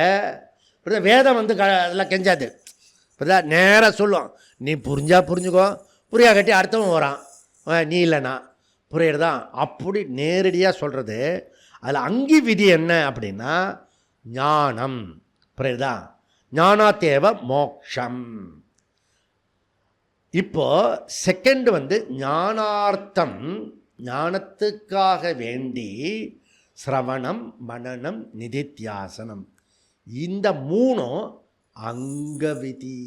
வேதம் வந்து அதெல்லாம் கெஞ்சாது புரியுதா. நேராக சொல்லும், நீ புரிஞ்சா புரிஞ்சுக்கோ, புரியா கட்டி அடுத்தவன் வரான், நீ இல்லைனா புரியுறதா. அப்படி நேரடியாக சொல்கிறது. அதில் அங்கி விதி என்ன அப்படின்னா ஞானம் புரியுதா. ஞானாத்தேவ மோக்ஷம். இப்போ செகண்ட் வந்து ஞானார்த்தம், ஞானத்துக்காக வேண்டி சிரவணம், மனனம், நிதித்தியாசனம். இந்த 3 அங்க விதி.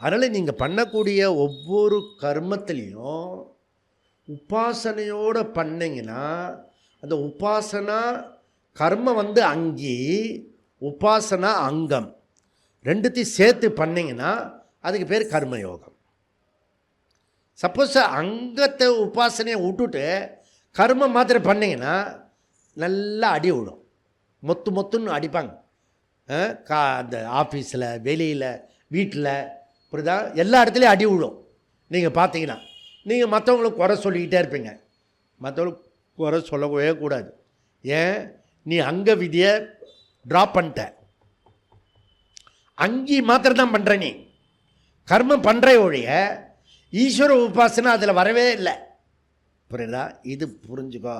அதனால் நீங்கள் பண்ணக்கூடிய ஒவ்வொரு கர்மத்திலையும் உபாசனையோடு பண்ணிங்கன்னா, அந்த உபாசனா கர்மம் வந்து அங்கி, உபாசனா அங்கம், ரெண்டுத்தையும் சேர்த்து பண்ணிங்கன்னா அதுக்கு பேர் கர்மயோகம். சப்போஸ் அங்கத்தை உபாசனையை விட்டுட்டு கர்மம் மாத்திரம் பண்ணிங்கன்னா நல்லா அடி விடும், மொத்துன்னு அடிப்பாங்க. அந்த ஆஃபீஸில், வெளியில், வீட்டில் புரியுதா, எல்லா இடத்துலையும் அடி விடும். நீங்கள் பார்த்தீங்கன்னா நீங்கள் மற்றவங்களுக்கு குறை சொல்லிக்கிட்டே இருப்பீங்க. மற்றவங்களுக்கு குறை சொல்லவே கூடாது. ஏன்? நீ அங்க விதியை ட்ராப் பண்ணிட்ட, அங்கி மாத்திரம் தான் பண்ணுற, நீ கர்மம் பண்ணுற ஒழிய ஈஸ்வர உபாசனை அதில் வரவே இல்லை புரியுதா. இது புரிஞ்சுக்கோ.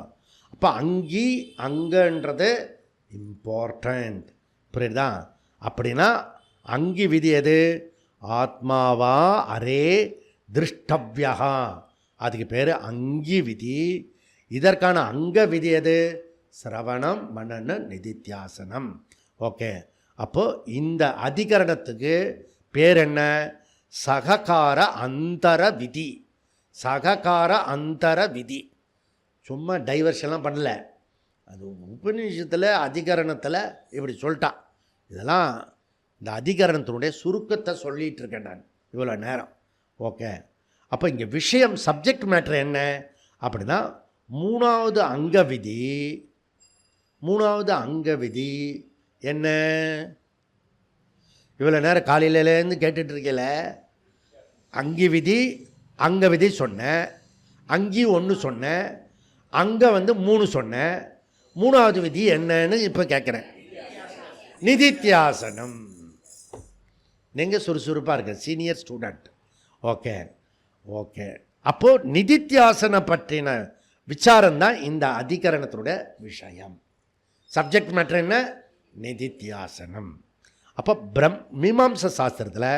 அப்போ அங்கி அங்கன்றது இம்பார்ட்டண்ட் புரியுதா. அப்படின்னா அங்கி விதி எது? ஆத்மாவா அரே திருஷ்டவ்யா, அதுக்கு பேர் அங்கி விதி. இதற்கான அங்க விதி எது? சிரவணம், மனன, நிதித்தியாசனம். ஓகே, அப்போது இந்த அதிகரணத்துக்கு பேர் என்ன? சககார அந்தர விதி. சககார அந்தர விதி. சும்மா டைவர்ஷன்லாம் பண்ணல, அது உபநிஷத்தில் அதிகரணத்தில் இப்படி சொல்லிட்டான். இதெல்லாம் இந்த அதிகரணத்தினுடைய சுருக்கத்தை சொல்லிகிட்டு இருக்கேன் நான் இவ்வளோ நேரம். ஓகே, அப்போ இங்கே விஷயம், சப்ஜெக்ட் மேட்ரு என்ன அப்படின்னா மூணாவது அங்க விதி. மூணாவது அங்க விதி என்ன? இவ்வளோ நேரம் காலையிலேருந்து கேட்டுட்ருக்கல, அங்கி விதி அங்க விதி சொன்னேன், அங்கி ஒன்று சொன்னேன், அங்கே வந்து 3 சொன்னேன். 3வது விதி என்னன்னு இப்போ கேட்குறேன். நிதித்தியாசனம். நீங்கள் சுறுசுறுப்பாக இருக்க சீனியர் ஸ்டூடெண்ட். Okay okay. அப்போது நிதித்தியாசனை பற்றின விசாரம் தான் இந்த அதிகரணத்தோட விஷயம். சப்ஜெக்ட் மேட்டர் என்ன? நிதித்தியாசனம். அப்போ மீமாம்ச சாஸ்திரத்தில்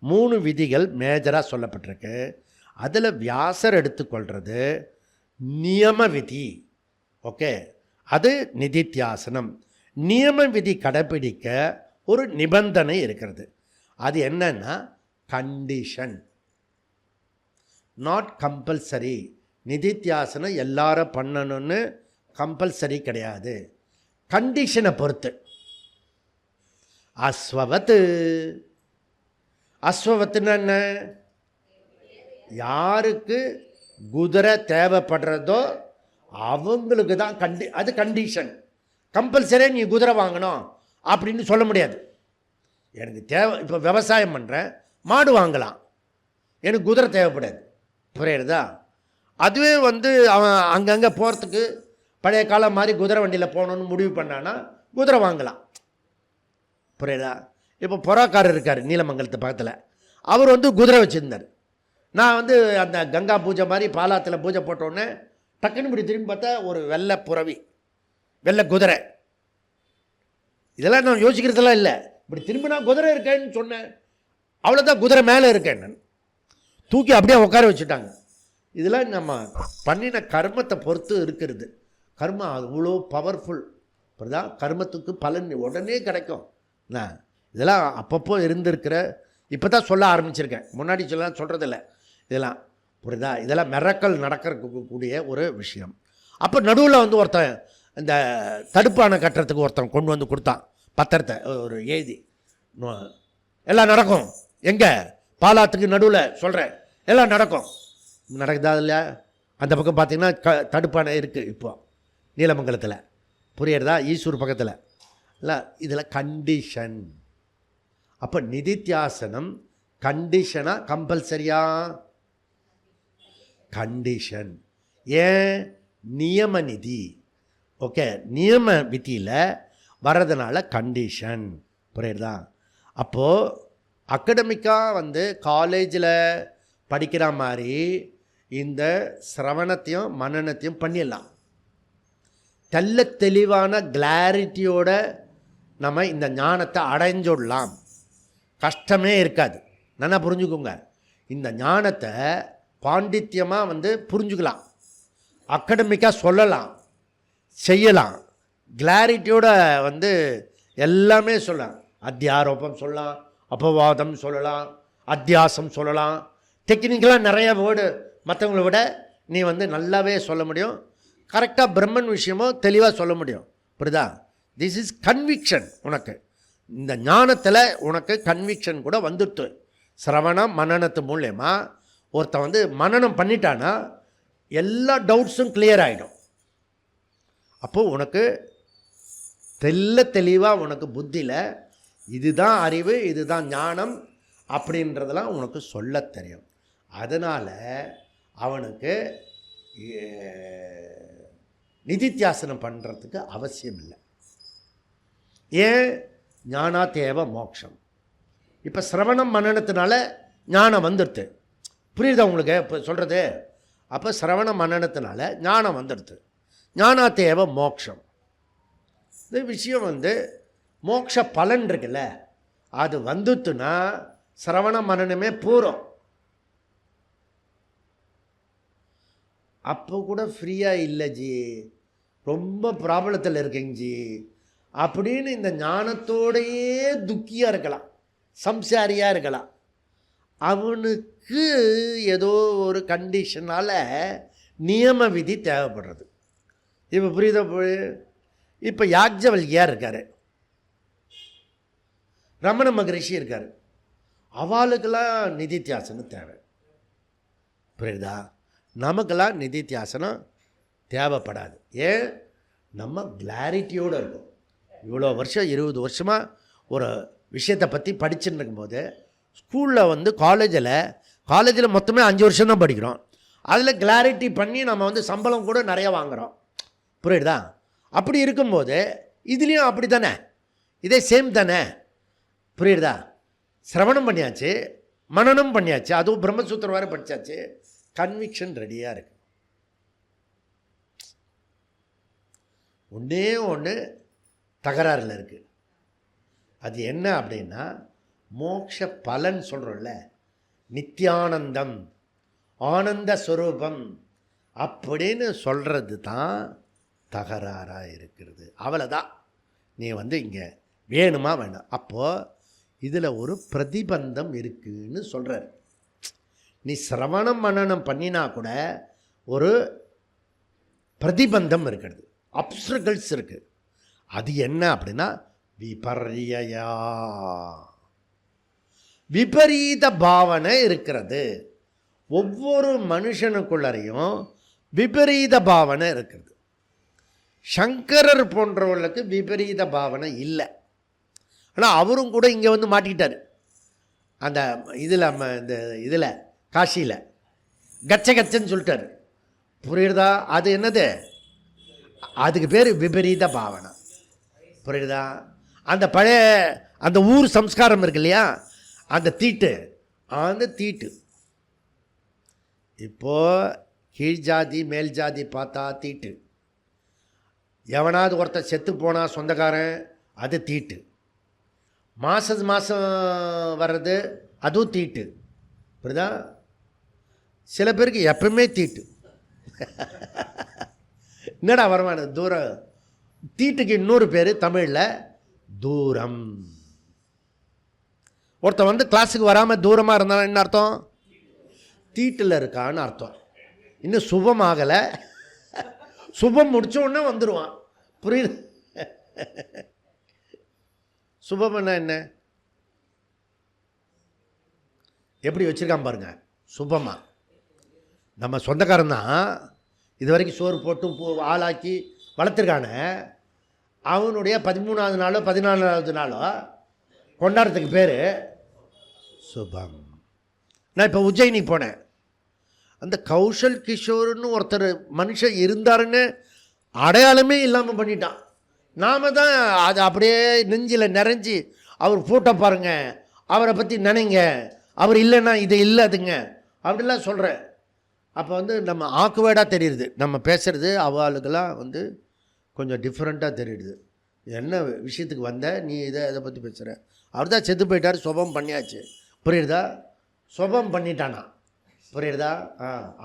3 விதிகள் மேஜராக சொல்லப்பட்டிருக்கு. அதில் வியாசர் எடுத்துக்கொள்கிறது நியம விதி. ஓகே, அது நிதித்தியாசனம். நியம விதி கடைப்பிடிக்க ஒரு நிபந்தனை இருக்கிறது. அது என்னன்னா கண்டிஷன், நாட் கம்பல்சரி. நிதித்தியாசனம் எல்லாரும் பண்ணணும்னு கம்பல்சரி கிடையாது, கண்டிஷனை பொறுத்து. அஸ்வவத்து. அஸ்வவத்துன்னு என்ன? யாருக்கு குதிரை தேவைப்படுறதோ அவங்களுக்கு தான் அது கண்டிஷன். கம்பல்சரியாக நீ குதிரை வாங்கணும் அப்படின்னு சொல்ல முடியாது. எனக்கு தேவை, இப்போ விவசாயம் பண்ணுறேன், மாடு வாங்கலாம், எனக்கு குதிரை தேவைப்படாது. புரியுறதா? அதுவே வந்து அவன் அங்கங்கே போகிறதுக்கு பழைய காலம் மாதிரி குதிரை வண்டியில் போகணுன்னு முடிவு பண்ணான்னா குதிரை வாங்கலாம். புரியுதா? இப்போ புறாக்காரர் இருக்கார் நீலமங்கலத்து பக்கத்தில், அவர் வந்து குதிரை வச்சுருந்தார். நான் வந்து அந்த கங்கா பூஜை மாதிரி பாலாத்தில் பூஜை போட்டோன்னே டக்குன்னு இப்படி திரும்பி பார்த்தா ஒரு வெள்ளை புறவி, வெள்ளை குதிரை. இதெல்லாம் நான் யோசிக்கிறதெல்லாம் இல்லை. இப்படி திரும்பி நான் குதிரை இருக்கேன்னு சொன்னேன், அவ்வளோதான், குதிரை மேலே இருக்கேன் நான். தூக்கி அப்படியே உட்கார வச்சுட்டாங்க. இதெல்லாம் நம்ம பண்ணின கர்மத்தை பொறுத்து இருக்கிறது. கர்மம் அவ்வளோ பவர்ஃபுல். இப்போதான் கர்மத்துக்கு பலன் உடனே கிடைக்கும். நான் இதெல்லாம் அப்பப்போ இருந்திருக்கிற, இப்போ தான் சொல்ல ஆரம்பிச்சிருக்கேன், முன்னாடி சொல்கிறதில்ல இதெல்லாம். புரியுதா? இதெல்லாம் மிரக்கல் நடக்கிறக்கூடிய ஒரு விஷயம். அப்போ நடுவில் வந்து ஒருத்தன் இந்த தடுப்பானை கட்டுறதுக்கு ஒருத்தன் கொண்டு வந்து கொடுத்தான் பத்திரத்தை, ஒரு எழுதி, எல்லாம் நடக்கும். எங்கே? பாலாத்துக்கு நடுவில் சொல்கிறேன், எல்லாம் நடக்கும். நடக்குதா இல்லையா? அந்த பக்கம் பார்த்தீங்கன்னா தடுப்பானை இருக்குது இப்போ நீலமங்கலத்தில். புரியுறதா? ஈசூர் பக்கத்தில் இல்லை. இதில் கண்டிஷன். அப்போ நிதித்தியாசனம் கண்டிஷனா கம்பல்சரியா? கண்டிஷன். ஏன்? நியம நிதி. ஓகே, நியம விதியில் வர்றதுனால கண்டிஷன். புரியுறதா? அப்போது அகடமிக்காக வந்து காலேஜில் படிக்கிற மாதிரி இந்த சிரவணத்தையும் மனனத்தையும் பண்ணிடலாம். தெல்ல தெளிவான கிளாரிட்டியோட நம்ம இந்த ஞானத்தை அடைஞ்சுடலாம். கஷ்டமே இருக்காது. நல்லா புரிஞ்சுக்கோங்க, இந்த ஞானத்தை பாண்டித்யமாக வந்து புரிஞ்சுக்கலாம், அகடமிக்காக சொல்லலாம், செய்யலாம். கிளாரிட்டியோட வந்து எல்லாமே சொல்லலாம். அத்தியாரோபம் சொல்லலாம், அபவாதம் சொல்லலாம், அத்தியாசம் சொல்லலாம். டெக்னிக்கலாக நிறைய வேர்டு மற்றவங்கள விட நீ வந்து நல்லாவே சொல்ல முடியும். கரெக்டாக பிரம்மன் விஷயமோ தெளிவாக சொல்ல முடியும். புரியுதா? This is conviction. உனக்கு இந்த ஞானத்தில் உனக்கு கன்விக்ஷன் கூட வந்துட்டு சிரவணம் மனனத்து மூலயமா ஒருத்தன் வந்து மனனம் பண்ணிட்டானா எல்லா டவுட்ஸும் கிளியர் ஆகிடும். அப்போது உனக்கு தெளிவாக உனக்கு புத்தியில் இதுதான் அறிவு, இதுதான் ஞானம் அப்படின்றதெல்லாம் உனக்கு சொல்ல தெரியும். அதனால் அவனுக்கு நிதித்தியாசனம் பண்ணுறதுக்கு அவசியம் இல்லை. ஏன்? ஞானா தேவ மோட்சம். இப்போ சிரவணம் மனனத்தினால ஞானம் வந்துடுது. புரியுதா உங்களுக்கு இப்போ சொல்கிறது? அப்போ சிரவண மனனத்தினால ஞானம் வந்துடுது. ஞானா தேவ மோட்சம். இந்த விஷயம் வந்து மோட்ச பலன் இருக்குல்ல, அது வந்துட்டுனா சிரவண மனனமே பூரம். அப்போ கூட ஃப்ரீயாக இல்லை ஜி, ரொம்ப ப்ராப்ளத்தில் இருக்கேங்க ஜி அப்படின்னு இந்த ஞானத்தோடையே துக்கியாக இருக்கலாம், சம்சாரியாக இருக்கலாம். அவனுக்கு ஏதோ ஒரு கண்டிஷனால் நியம விதி தேவைப்படுறது. இப்போ புரியுதா? இப்போ யாக்ஞவல்கியார் இருக்கார், ரமண மகரிஷி இருக்கார், அவளுக்கெல்லாம் நிதித்தியாசனம் தேவை. புரியுதா? நமக்கெல்லாம் நிதித்தியாசனம் தேவைப்படாது. ஏன்? நம்ம கிளாரிட்டியோடு இருக்கும். இவ்வளோ வருஷம் 20 வருஷமாக ஒரு விஷயத்தை பற்றி படிச்சுட்டு இருக்கும்போது ஸ்கூலில் வந்து காலேஜில் மொத்தமே 5 வருஷம் தான் படிக்கிறோம். அதில் கிளாரிட்டி பண்ணி நம்ம வந்து சம்பளம் கூட நிறைய வாங்குகிறோம். புரியுதா? அப்படி இருக்கும்போது இதுலேயும் அப்படி தானே, இதே சேம் தானே. புரியுதா? சிரவணம் பண்ணியாச்சு, மனனம் பண்ணியாச்சு, அதுவும் பிரம்மசூத்திரம் வேறு படித்தாச்சு, கன்விக்ஷன் ரெடியாக இருக்கு. ஒன்றே ஒன்று தகராறில் இருக்குது. அது என்ன அப்படின்னா, மோட்ச பலன் சொல்கிறோம்ல, நித்தியானந்தம், ஆனந்த ஸ்வரூபம் அப்படின்னு சொல்கிறது தான் தகராறாக இருக்கிறது. அவ்வளோதான். நீ வந்து இங்கே வேணுமா வேண்டாம். அப்போது இதில் ஒரு பிரதிபந்தம் இருக்குதுன்னு சொல்கிறார். நீ சிரவணம் மனனம் பண்ணினா கூட ஒரு பிரதிபந்தம் இருக்கிறது, அப்ஸ்ட்ரகிள்ஸ் இருக்குது. அது என்ன அப்படின்னா விபர்யா, விபரீத பாவனை இருக்கிறது. ஒவ்வொரு மனுஷனுக்குள்ளரையும் விபரீத பாவனை இருக்கிறது. சங்கரர் போன்றவர்களுக்கு விபரீத பாவனை இல்லை. ஆனால் அவரும் கூட இங்கே வந்து மாட்டிக்கிட்டார். அந்த இதில் இந்த இதில் காசியில் கச்சன்னு சொல்லிட்டார். புரியுதா? அது என்னது? அதுக்கு பேர் விபரீத பாவனை. புரியுதா? அந்த பழைய அந்த ஊர் சம்ஸ்காரம் இருக்கு இல்லையா, அந்த தீட்டு, அந்த தீட்டு இப்போது கீழ் ஜாதி மேல் ஜாதி பார்த்தா தீட்டு. எவனாவது ஒருத்தர் செத்து போனால் சொந்தக்காரன், அது தீட்டு. மாதம் வர்றது அதுவும் தீட்டு. புரியுதா? சில பேருக்கு எப்பவுமே தீட்டு. என்னடா வருமான தூரம். தீட்டுக்கு இன்னொரு பேர் தமிழில் தூரம். ஒருத்தன் வந்து கிளாஸுக்கு வராமல் தூரமாக இருந்தாலும் என்ன அர்த்தம்? தீட்டில் இருக்கான்னு அர்த்தம். இன்னும் சுபம் ஆகலை, சுபம் முடிச்ச உடனே வந்துடுவான். புரியுது? சுபம்னா என்ன? எப்படி வச்சுருக்கான் பாருங்க. சுபமாக நம்ம சொந்தக்காரன் தான் இது வரைக்கும் சோறு போட்டு ஆளாக்கி வளர்த்துருக்கான, அவனுடைய 13வது நாளோ 14வது நாளோ கொண்டாடுறதுக்கு பேர் சுபம். நான் இப்போ உஜ்ஜயினி போனேன். அந்த கௌஷல் கிஷோர்னு ஒருத்தர் மனுஷன் இருந்தாருன்னு அடையாளமே இல்லாமல் பண்ணிட்டான். நாம் தான் அது அப்படியே நெஞ்சில் நிறைஞ்சி அவர் ஃபோட்டோ பாருங்கள், அவரை பற்றி நினைங்க, அவர் இல்லைன்னா இது இல்லாதுங்க அப்படிலாம் சொல்கிறேன். அப்போ வந்து நம்ம ஆக்குவேடாக தெரியுது, நம்ம பேசுகிறது அவளுக்கெல்லாம் வந்து கொஞ்சம் டிஃப்ரெண்ட்டாக தெரியுது. என்ன விஷயத்துக்கு வந்த நீ இதை பற்றி பேசுகிற? அவர் தான் செத்து போயிட்டார், சுபம் பண்ணியாச்சு. புரியுறதா? சுபம் பண்ணிட்டானா. புரியுறதா?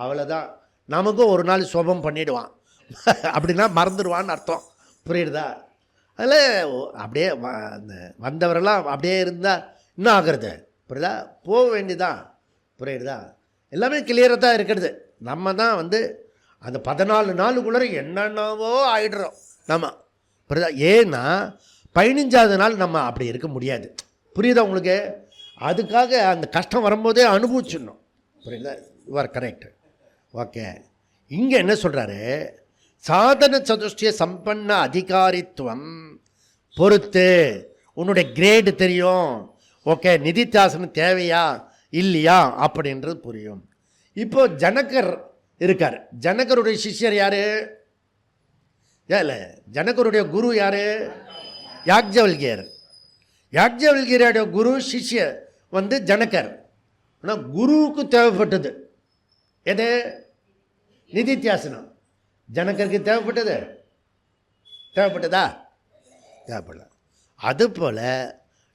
அவ்வளோதான். நமக்கும் ஒரு நாள் சுபம் பண்ணிவிடுவான். அப்படின்னா மறந்துடுவான்னு அர்த்தம். புரியுறதா? அதில் அப்படியே வந்தவரெல்லாம் அப்படியே இருந்தால் இன்னும் ஆகிறது. புரியுதா? போக வேண்டியதான். புரியுறதா? எல்லாமே கிளியராக தான் இருக்கிறது. நம்ம தான் வந்து அந்த 14 நாளுக்குள்ளே என்னென்னவோ ஆகிடுறோம் நம்ம. புரியுதா? ஏன்னா 15வது நாள் நம்ம அப்படி இருக்க முடியாது. புரியுதா உங்களுக்கு? அதுக்காக அந்த கஷ்டம் வரும்போதே அனுபவிச்சிடணும். புரியுதா? You are correct. ஓகே. இங்கே என்ன சொல்கிறாரு? சாதன சதுஷ்டிய சம்பன்ன அதிகாரித்துவம் பொறுத்து உன்னுடைய கிரேடு தெரியும். ஓகே, நிதித்தியாசனம் தேவையா இல்லையா அப்படின்றது புரியும். இப்போ ஜனகர் இருக்கார். ஜனகருடைய சிஷ்யர் யார்? இல்லை, ஜனகருடைய குரு யார்? யாக்ஞவல்கியர். யாக்ஞவல்கியருடைய குரு சிஷ்யர் வந்து ஜனகர். ஆனால் குருவுக்கு தேவைப்பட்டது எது? நிதித்தியாசனம். ஜனகருக்கு தேவைப்பட்டதா? தேவைப்படல. அதுபோல்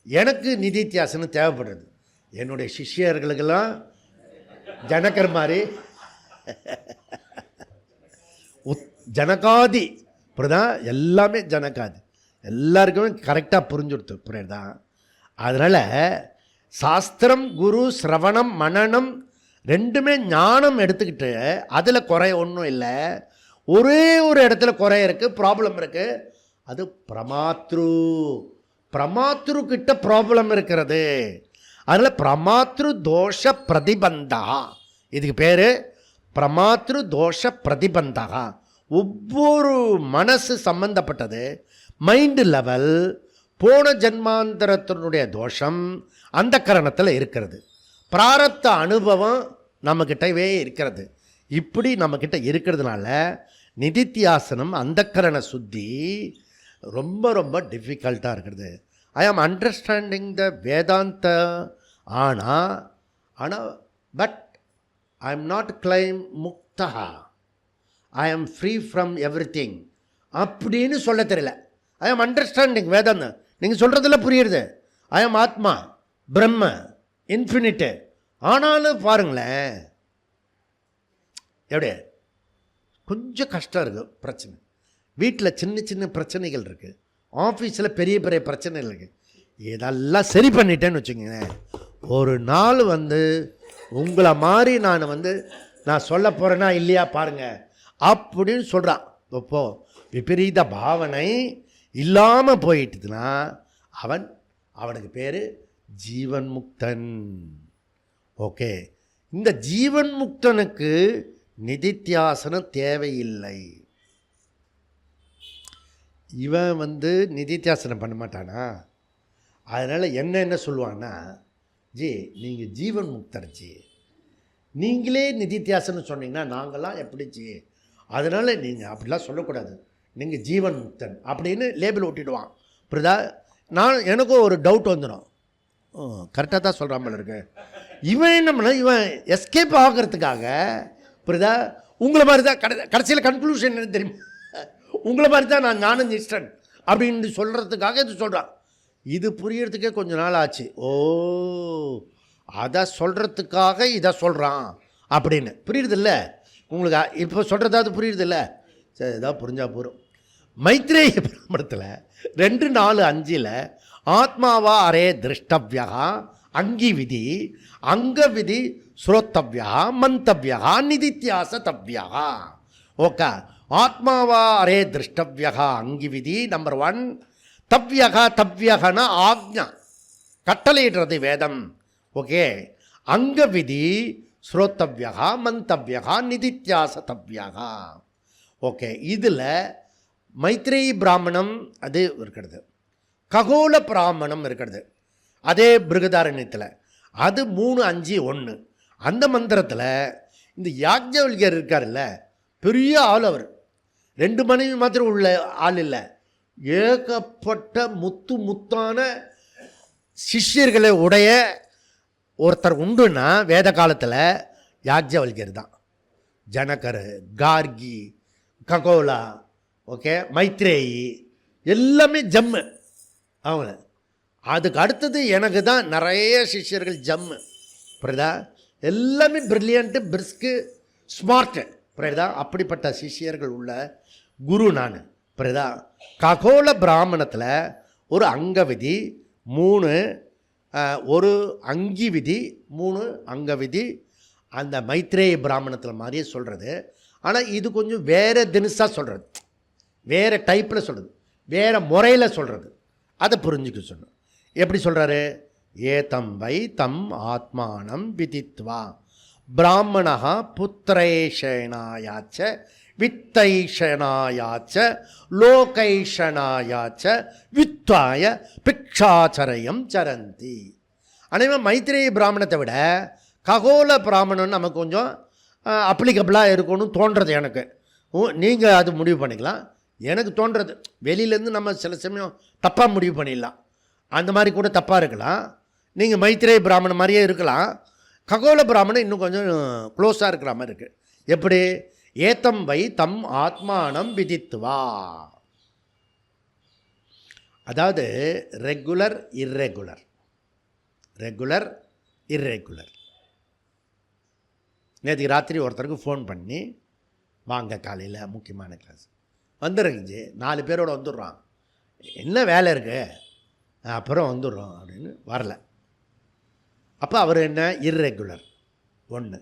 எனக்கு நிதித்தியாசனம் தேவைப்படுறது. என்னுடைய சிஷ்யர்களுக்கெல்லாம் ஜனகர் மாதிரி ஜனகாதி. இப்படிதான் எல்லாமே ஜனகாதி, எல்லாருக்குமே கரெக்டாக புரிஞ்சுடுத்து. புரியுதா? அதனால் சாஸ்திரம், குரு, சிரவணம், மனனம் ரெண்டுமே ஞானம் எடுத்துக்கிட்டு அதில் குறை ஒன்றும் இல்லை. ஒரே ஒரு இடத்துல குறை இருக்குது, ப்ராப்ளம் இருக்குது. அது பிரமாத்ரு கிட்ட ப்ராப்ளம் இருக்கிறது. அதில் பிரமாத்ரு தோஷ பிரதிபந்தா. இதுக்கு பேர் பிரமாத்ரு தோஷ பிரதிபந்தா. ஒவ்வொரு மனசு சம்பந்தப்பட்டது, மைண்டு லெவல், போன ஜன்மாந்தரத்தினுடைய தோஷம் அந்த கரணத்தில் இருக்கிறது. பிராரப்த அனுபவம் நம்மக்கிட்டவே இருக்கிறது. இப்படி நம்மக்கிட்ட இருக்கிறதுனால நிதித்தியாசனம் அந்தக்கரண சுத்தி ரொம்ப ரொம்ப டிஃபிகல்ட்டாக இருக்கிறது. ஐ ஆம் அண்டர்ஸ்டாண்டிங் த வேதாந்த ஆனால் but I am not claim mukta, I am free from every thing அப்படின்னு சொல்ல தெரியல. ஐ ஆம் அண்டர்ஸ்டாண்டிங் வேதாந்தம், நீங்கள் சொல்கிறதில் புரியுறது. ஐ ஆம் ஆத்மா, பிரம்ம, இன்ஃபினிட்டு. ஆனாலும் பாருங்களேன் எப்படி கொஞ்சம் கஷ்டம் இருக்குது. பிரச்சனை வீட்டில் சின்ன சின்ன பிரச்சனைகள் இருக்குது, ஆஃபீஸில் பெரிய பெரிய பிரச்சனைகள் இருக்குது. இதெல்லாம் சரி பண்ணிட்டேன்னு வச்சுக்கோங்க, ஒரு நாள் உங்களை மாதிரி நான் சொல்ல போகிறேன்னா இல்லையா பாருங்கள் அப்படின்னு சொல்கிறான். இப்போ விபரீத பாவனை இல்லாமல் போயிட்டுதுன்னா அவனுக்கு பேர் ஜீவன் முக்தன். ஓகே, இந்த ஜீவன் முக்தனுக்கு நிதித்தியாசனம் தேவையில்லை. இவன் நிதித்தியாசனம் பண்ண மாட்டானா? அதனால் என்ன சொல்லுவான்னா, ஜி நீங்கள் ஜீவன் முக்தர் ஜி, நீங்களே நிதித்தியாசனம் சொன்னீங்கன்னா நாங்கள்லாம் எப்படி ஜி, அதனால் நீங்கள் அப்படிலாம் சொல்லக்கூடாது, நீங்கள் ஜீவன் முக்தன் அப்படின்னு லேபிள் ஒட்டிடுவான். புரியுதா? எனக்கும் ஒரு டவுட் வந்துடும், கரெக்டாக தான் சொல்கிறாமல் இருக்கு. இவன் என்ன பண்ண, இவன் எஸ்கேப் ஆகிறதுக்காக, புரியுதா, உங்களை மாதிரி தான் கடைசியில் கன்க்ளூஷன் என்ன தெரியுமா, உங்களை மாதிரி தான் நான் ஞான நிஷ்டன் அப்படின்னு சொல்கிறதுக்காக இது சொல்கிறான். இது புரியறதுக்கே கொஞ்சம் நாள் ஆச்சு. ஓ, அதை சொல்கிறதுக்காக இதை சொல்கிறான் அப்படின்னு புரியுறதில்ல உங்களுக்கு? இப்போ சொல்கிறதாவது புரியுறதில்ல? சரி, ஏதாவது புரிஞ்சால் போகிறோம். மைத்ரேய பிராமணத்தில் 2:4-5 ஆத்மாவா அரே திருஷ்டவ்யா அங்கி விதி அங்க விதி ஸ்ரோத்தவ்யா மந்தவ்யா நிதித்தியாசதவ்யா. ஓகே, ஆத்மாவா அரே திருஷ்டவ்யா அங்கி விதி நம்பர் 1. தவ்யகனா ஆக்ஞா, கட்டளையிடுறது வேதம். ஓகே, அங்க விதி ஸ்ரோத்தவ்யா மந்தவ்யா நிதித்தியாசதவ்யா. ஓகே, இதில் மைத்ரேயி பிராமணம் அது இருக்கிறது, ககோல பிராமணம் இருக்கிறது அதே பிருகதாரண்யத்தில், அது 3:5-1. அந்த மந்திரத்தில் இந்த யாக்ஞவல்யர் இருக்கார்ல, பெரிய ஆள். அவர் 2 மனைவி மாத்திரம் உள்ள ஆள் இல்லை, ஏகப்பட்ட முத்தான சிஷ்யர்களை உடைய ஒருத்தர் உண்டுன்னா வேத காலத்தில் யாக்ஞவல்யர் தான். ஜனகர், கார்கி, ககோலா, ஓகே, மைத்ரேயி எல்லாமே ஜம்மு அவங்க. அதுக்கு அடுத்தது எனக்கு தான் நிறைய சிஷ்யர்கள் ஜம்மு. புரியுதா? எல்லாமே பிரில்லியண்ட்டு, பிரிஸ்கு, ஸ்மார்ட்டு. புரியுதா? அப்படிப்பட்ட சிஷ்யர்கள் உள்ள குரு நான். புரியுதா? ககோல பிராமணத்தில் ஒரு அங்க விதி 3, ஒரு அங்கி விதி 3 அங்க விதி அந்த மைத்ரேய பிராமணத்தில் மாதிரியே சொல்கிறது. ஆனால் இது கொஞ்சம் வேறு தினசாக சொல்கிறது, வேறு டைப்பில் சொல்கிறது, வேறு முறையில் சொல்கிறது. அதை புரிஞ்சுக்க சொன்னோம். எப்படி சொல்கிறாரு? ஏதம் வை தம் ஆத்மானம் விதித்வா பிராமணா புத்திரேஷனாயாச்ச வித்தைஷனாயாச்ச லோகைஷனாயாச்ச வித்வாய பிக்ஷாச்சரயம் சரந்தி. அனைவரும் மைத்ரேய பிராமணத்தை விட ககோல பிராமணன் நமக்கு கொஞ்சம் அப்ளிகபிளாக இருக்கணும்னு தோன்றது எனக்கு. நீங்கள் அது முடிவு பண்ணிக்கலாம். எனக்கு தோன்றது வெளியிலேருந்து நம்ம சில சமயம் தப்பாக முடிவு பண்ணிடலாம், அந்த மாதிரி கூட தப்பாக இருக்கலாம். நீங்கள் மைத்ரேய பிராமணன் மாதிரியே இருக்கலாம், ககோல பிராமணன் இன்னும் கொஞ்சம் க்ளோஸாக இருக்கிற மாதிரி இருக்குது. எப்படி? ஏத்தம் வை தம் ஆத்மானம் விதித்துவா. அதாவது ரெகுலர் இர்ரெகுலர், ரெகுலர் இர்ரெகுலர். நேற்று ராத்திரி ஒருத்தருக்கு ஃபோன் பண்ணி, வாங்க காலையில் முக்கியமான கிளாஸ் வந்துடுறீங்க, 4 பேரோடு வந்துடுறான், என்ன வேலை இருக்கு, அப்புறம் வந்துடுறோம் அப்படின்னு வரல. அப்போ அவர் என்ன? இர்ரெகுலர் 1.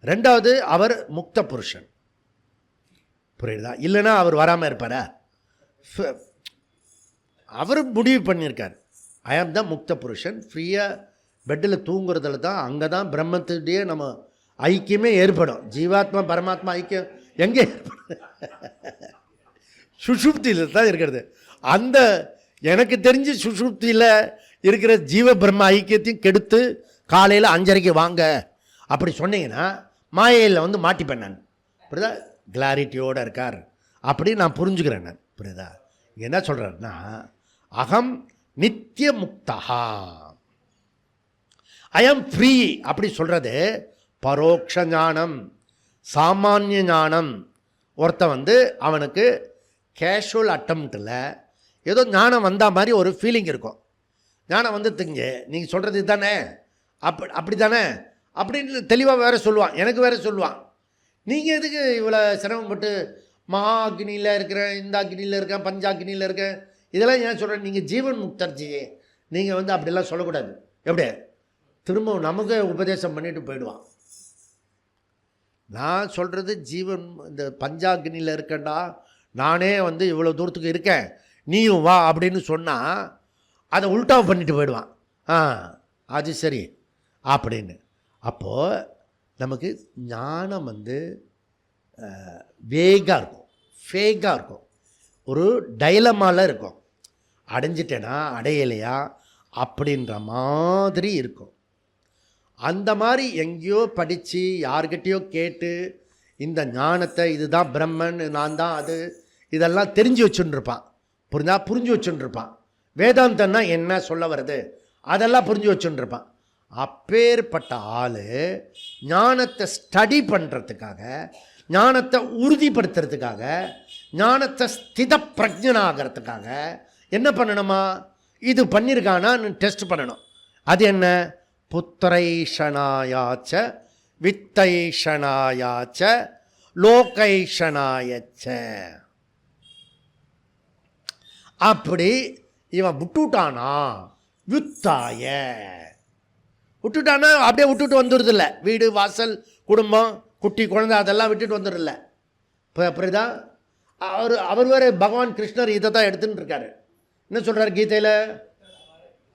2வது அவர் முக்த புருஷன். புரியுதா? இல்லைன்னா அவர் வராமல் இருப்பாரா? அவர் முடிவு பண்ணியிருக்கார், ஐ ஆம் தான் முக்த புருஷன். ஃப்ரீயாக பெட்டில் தூங்குறதுல தான், அங்கே தான் பிரம்மத்துடைய நம்ம ஐக்கியமே ஏற்படும். ஜீவாத்மா பரமாத்மா ஐக்கியம் எங்கே ஏற்படும்? சுஷுப்தியில் தான் இருக்கிறது. அந்த எனக்கு தெரிஞ்சு சுஷுப்தியில் இருக்கிற ஜீவ பிரம்ம ஐக்கியத்தையும் கெடுத்து காலையில் 5:30 வாங்க அப்படி சொன்னீங்கன்னா மாயையில் மாட்டிப்பேன் நான். புரியுதா? கிளாரிட்டியோடு இருக்கார் அப்படி நான் புரிஞ்சுக்கிறேன் நான். புரியுதா? என்ன சொல்கிறாருன்னா, அகம் நித்திய முக்தா, ஐ எம் ஃப்ரீ அப்படி சொல்கிறது பரோட்ச ஞானம். சாமானிய ஞானம் ஒருத்தன் அவனுக்கு கேஷுவல் அட்டம்ப்டில் ஏதோ ஞானம் வந்தால் மாதிரி ஒரு ஃபீலிங் இருக்கும். ஞானம் வந்துட்டுங்க, நீங்கள் சொல்கிறது தானே, அப்படி தானே அப்படின்னு தெளிவாக வேறு சொல்லுவான், எனக்கு வேறு சொல்லுவான். நீங்கள் எதுக்கு இவ்வளோ சிரமப்பட்டு மகா அக்னியில் இருக்கிறேன், இந்த அக்னியில் இருக்கேன், பஞ்சாக்னியில் இருக்கேன், இதெல்லாம் ஏன் சொல்கிறேன்? நீங்கள் ஜீவன் முக்தர்ஜியே, நீங்கள் அப்படிலாம் சொல்லக்கூடாது. எப்படி திரும்ப நமக்கு உபதேசம் பண்ணிட்டு போயிடுவான். நான் சொல்கிறது ஜீவன் இந்த பஞ்சாக்னியில் இருக்கேன்டா, நானே இவ்வளோ தூரத்துக்கு இருக்கேன், நீயும் வா அப்படின்னு சொன்னால் அதை உல்டாவை பண்ணிட்டு போயிடுவான். அது சரி அப்படின்னு. அப்போது நமக்கு ஞானம் வேகாக இருக்கும், ஃபேக்காக இருக்கும், ஒரு டைலமாவில் இருக்கும். அடைஞ்சிட்டேனா அடையலையா அப்படின்ற மாதிரி இருக்கும். அந்த மாதிரி எங்கேயோ படித்து யார்கிட்டையோ கேட்டு இந்த ஞானத்தை இதுதான் பிரம்மன், நான் தான் அது, இதெல்லாம் தெரிஞ்சு வச்சுருப்பான். புரிஞ்சு வச்சுருப்பான். வேதாந்தம்னா என்ன சொல்ல வருது அதெல்லாம் புரிஞ்சு வச்சுருப்பான். அப்பேற்பட்ட ஆள் ஞானத்தை ஸ்டடி பண்ணுறதுக்காக, ஞானத்தை உறுதிப்படுத்துறதுக்காக, ஞானத்தை ஸ்தித பிரஜனாகிறதுக்காக என்ன பண்ணணுமா? இது பண்ணியிருக்கானான்னு டெஸ்ட் பண்ணணும். அது என்ன? புத்திரைஷனாயாச்ச வித்தைஷனாயாச்ச லோகைஷனாயச்ச. அப்படி இவன் விட்டுட்டானா, வித்தாய விட்டுட்டானா அப்படியே விட்டுட்டு வந்துடுதில்ல. வீடு வாசல் குடும்பம் குட்டி குழந்தை அதெல்லாம் விட்டுட்டு வந்துடும்ல. இப்போ புரியுதா? அவர் வேறு பகவான் கிருஷ்ணர் இதை தான் எடுத்துன்னு இருக்காரு. என்ன சொல்கிறார் கீதையில்?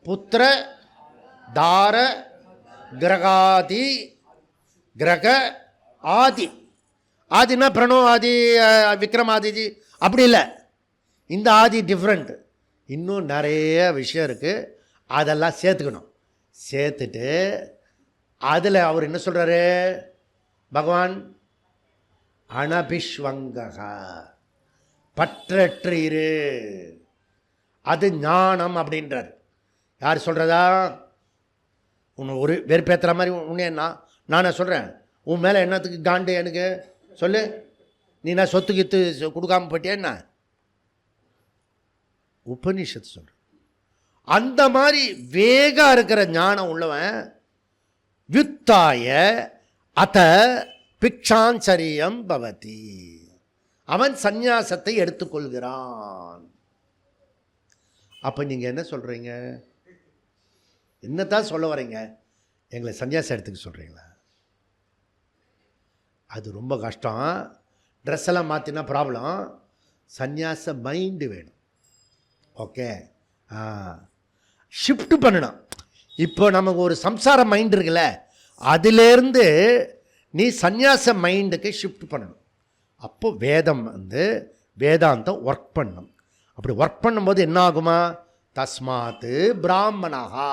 புத்திர தார கிரகாதி கிரக ஆதி. ஆதினா பிரணோ ஆதி, விக்ரம் ஆதிஜி அப்படி இல்லை. இந்த ஆதி டிஃப்ரெண்ட். இன்னும் நிறைய விஷயம் இருக்குது, அதெல்லாம் சேர்த்துக்கணும். சேர்த்துட்டு அதில் அவர் என்ன சொல்கிறாரு பகவான்? அனபிஷ்வங்கா, பற்றற்று இரு, அது ஞானம் அப்படின்றார். யார் சொல்கிறதா? உன்னை ஒரு வெறுப்பேற்றுற மாதிரி உன்னே நானே சொல்கிறேன். உன் மேலே என்னத்துக்கு காண்டு எனக்கு சொல்லு? நீ நான் சொத்து கித்து கொடுக்காம போயிட்டே என்ன? உபனிஷத்து சொல்ற. அந்த மாதிரி வேகா இருக்கிற ஞானம் உள்ளவன் வித்தாய அத பிக்ஷாஞ்சரியம் பவதி, அவன் சந்நியாசத்தை எடுத்துக்கொள்கிறான். அப்போ நீங்கள் என்ன சொல்கிறீங்க? என்னத்தான் சொல்ல வரீங்க? எங்களை சந்நியாசம் எடுத்துக்க சொல்கிறீங்களா? அது ரொம்ப கஷ்டம். ட்ரெஸ் எல்லாம் மாற்றினா ப்ராப்ளம். சந்நியாச மைண்டு வேணும். ஓகே, ஷிஃப்ட் பண்ணணும். இப்போ நமக்கு ஒரு சம்சார மைண்ட் இருக்குல்ல, அதிலேருந்து நீ சந்நியாச மைண்டுக்கு ஷிஃப்ட் பண்ணணும். அப்போ வேதம் வேதாந்தம் ஒர்க் பண்ணும். அப்படி ஒர்க் பண்ணும்போது என்ன ஆகுமா? தஸ்மாத்து பிராமணஹா,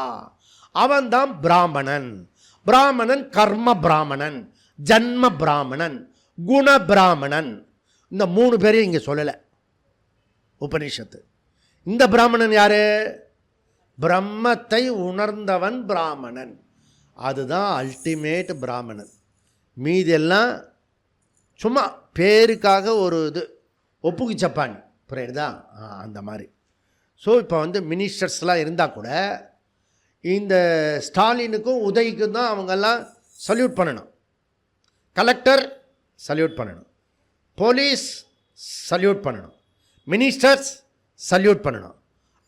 அவன்தான் பிராமணன். பிராமணன் கர்ம பிராமணன், ஜன்ம பிராமணன், குண பிராமணன். இந்த 3 பேரையும் இங்கே சொல்லலை உபனிஷத்து. இந்த பிராமணன் யாரு? பிரம்மத்தை உணர்ந்தவன் பிராமணன். அதுதான் அல்டிமேட் பிராமணன். மீதெல்லாம் சும்மா பேருக்காக ஒரு இது ஒப்புக்கு சப்பானி, புரியுதா? அந்த மாதிரி. ஸோ இப்போ மினிஸ்டர்ஸ்லாம் இருந்தால் கூட இந்த ஸ்டாலினுக்கும் உதய்க்கும் தான் அவங்கெல்லாம் சல்யூட் பண்ணணும். கலெக்டர் சல்யூட் பண்ணணும், போலீஸ் சல்யூட் பண்ணணும், மினிஸ்டர்ஸ் சல்யூட் பண்ணணும்.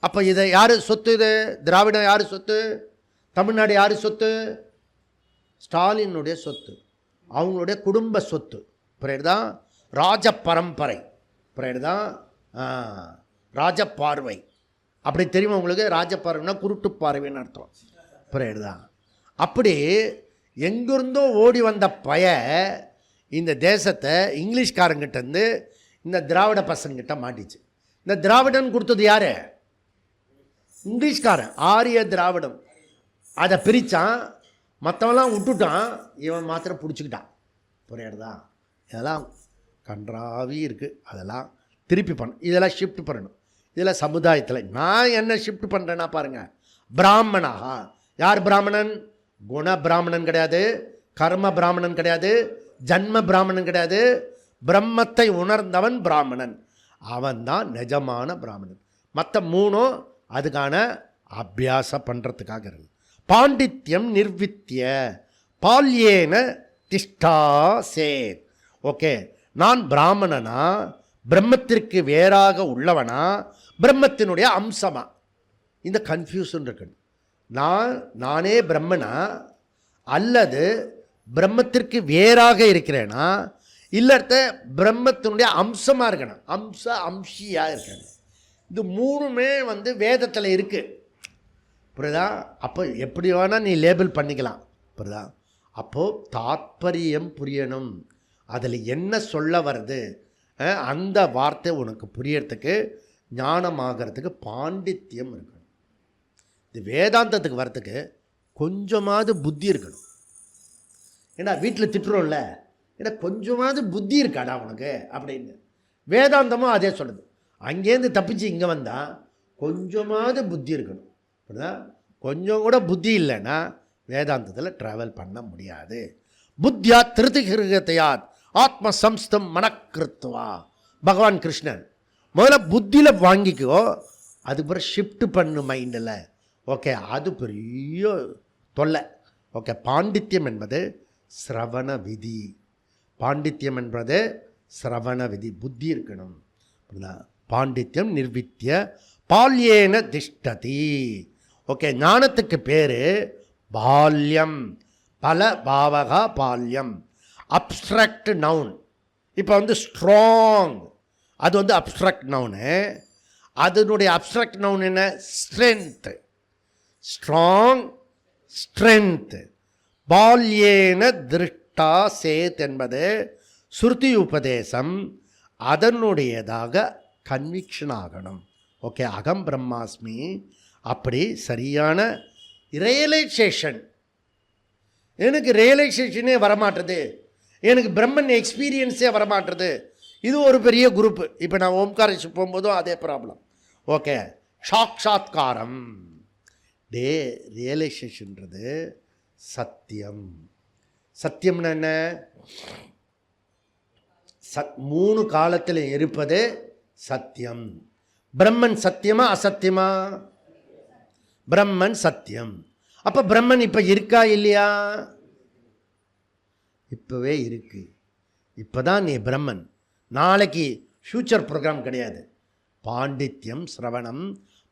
அப்போ இதை யார் சொத்து? இது திராவிடம் யார் சொத்து? தமிழ்நாடு யார் சொத்து? ஸ்டாலினுடைய சொத்து, அவங்களுடைய குடும்ப சொத்து. புரியுதா? ராஜ பரம்பரை. புரியுதா? ராஜ பார்வை. அப்படி தெரியுமா உங்களுக்கு? ராஜபார்வைனா குருட்டு பார்வைன்னு அர்த்தம். புரியுதா? அப்படி எங்கிருந்தோ ஓடி வந்த இந்த தேசத்தை இங்கிலீஷ்காரங்கிட்டேருந்து இந்த திராவிட பசங்கிட்ட மாட்டிச்சு. இந்த திராவிடன் கொடுத்தது யார்? இங்கிலீஷ்காரன். ஆரிய திராவிடம். அதை பிரித்தான், மற்றவெல்லாம் விட்டுட்டான், இவன் மாத்திரம் பிடிச்சிக்கிட்டான். புரியுறதா? இதெல்லாம் கன்றாவி இருக்குது. அதெல்லாம் திருப்பி இதெல்லாம் ஷிஃப்ட் பண்ணணும். இதில் சமுதாயத்தில் நான் என்ன ஷிஃப்ட் பண்ணுறேன்னா பாருங்கள், பிராமணா. யார் பிராமணன்? குண பிராமணன் கிடையாது, கர்ம பிராமணன் கிடையாது, ஜன்ம பிராமணன் கிடையாது. பிரம்மத்தை உணர்ந்தவன் பிராமணன். அவன்தான் நிஜமான பிராமணன். மற்ற மூணும் அதுக்கான அபியாசம் பண்ணுறதுக்காக இருக்கு. பாண்டித்யம் நிர்வித்திய பால்யேன திஷ்டா சேத். ஓகே, நான் பிராமணனா, பிரம்மத்திற்கு வேறாக உள்ளவனா, பிரம்மத்தினுடைய அம்சமா? இந்த கன்ஃபியூஷன் இருக்கு. நானே பிரம்மனா அல்லது பிரம்மத்திற்கு வேறாக இருக்கிறேனா, இல்லத்த பிரம்மத்தினுடைய அம்சமாக இருக்கணும், அம்சியாக இருக்கணும். இது மூணுமே வேதத்தில் இருக்குது. புரியுதா? அப்போ எப்படி வேணால் நீ லேபிள் பண்ணிக்கலாம். புரியுதா? அப்போது தாத்பரியம் புரியணும். அதில் என்ன சொல்ல வருது, அந்த வார்த்தை உனக்கு புரியறதுக்கு, ஞானமாகறதுக்கு பாண்டித்யம் இருக்கணும். இது வேதாந்தத்துக்கு வர்றதுக்கு கொஞ்சமாவது புத்தி இருக்கணும். ஏன்னா வீட்டில் திட்டுறோம்ல, ஏன்னா கொஞ்சமாவது புத்தி இருக்காடா உனக்கு அப்படின்னு. வேதாந்தமும் அதே சொல்லுது. அங்கேருந்து தப்பிச்சு இங்கே வந்தால் கொஞ்சமாவது புத்தி இருக்கணும். அப்படின்னா கொஞ்சம் கூட புத்தி இல்லைன்னா வேதாந்தத்தில் ட்ராவல் பண்ண முடியாது. புத்தியா திருதிகிருகத்தையாத் ஆத்ம சம்ஸ்தம் மனக்கிருத்துவா. பகவான் கிருஷ்ணன் முதல்ல புத்தியில் வாங்கிக்கோ, அதுக்கப்புறம் ஷிஃப்ட் பண்ணு மைண்டில். ஓகே, அது பெரிய தொல்லை. ஓகே, பாண்டித்யம் என்பது சிரவண விதி. பாண்டித்யம் என்பது சிரவண விதி, புத்தி இருக்கணும். பாண்டித்யம் நிர்வித்திய பால்யேன திஷ்டதி. ஓகே, ஞானத்துக்கு பேர் பால்யம். பல பாவகா பால்யம். Abstract noun. இப்போ ஸ்ட்ராங், அது அப்ஸ்ட்ரக்ட் நவுனு. அதனுடைய அப்ஸ்ட்ரக்ட் நவுன் என்ன? ஸ்ட்ரென்த். Strong, strength. பால்யேன திருஷ்டா சேத் என்பது ஸ்ருதி உபதேசம். அதனுடையதாக கன்விக்ஷன் ஆகணும். ஓகே, அகம் பிரம்மாஸ்மி. அப்படி சரியான ரியலைசேஷன். எனக்கு ரியலைசேஷனே வரமாட்டுது, எனக்கு பிரம்மன் எக்ஸ்பீரியன்ஸே வரமாட்டுது. இது ஒரு பெரிய குரூப்பு. இப்போ நான் ஓம்காரேஷ் போகும்போதும் அதே ப்ராப்ளம். ஓகே, சாட்சாத்காரம். ரியலைசேஷன்றது சத்தியம். சத்தியம்னா என்ன? மூணு காலத்தில் இருப்பது சத்தியம். பிரம்மன் சத்தியமா அசத்தியமா? பிரம்மன் சத்தியம். அப்போ பிரம்மன் இப்போ இருக்கா இல்லையா? இப்போவே இருக்கு. இப்போ தான் நீ பிரம்மன். நாளைக்கு ஃப்யூச்சர் ப்ரோக்ராம் கிடையாது. பாண்டித்யம் சிரவணம்,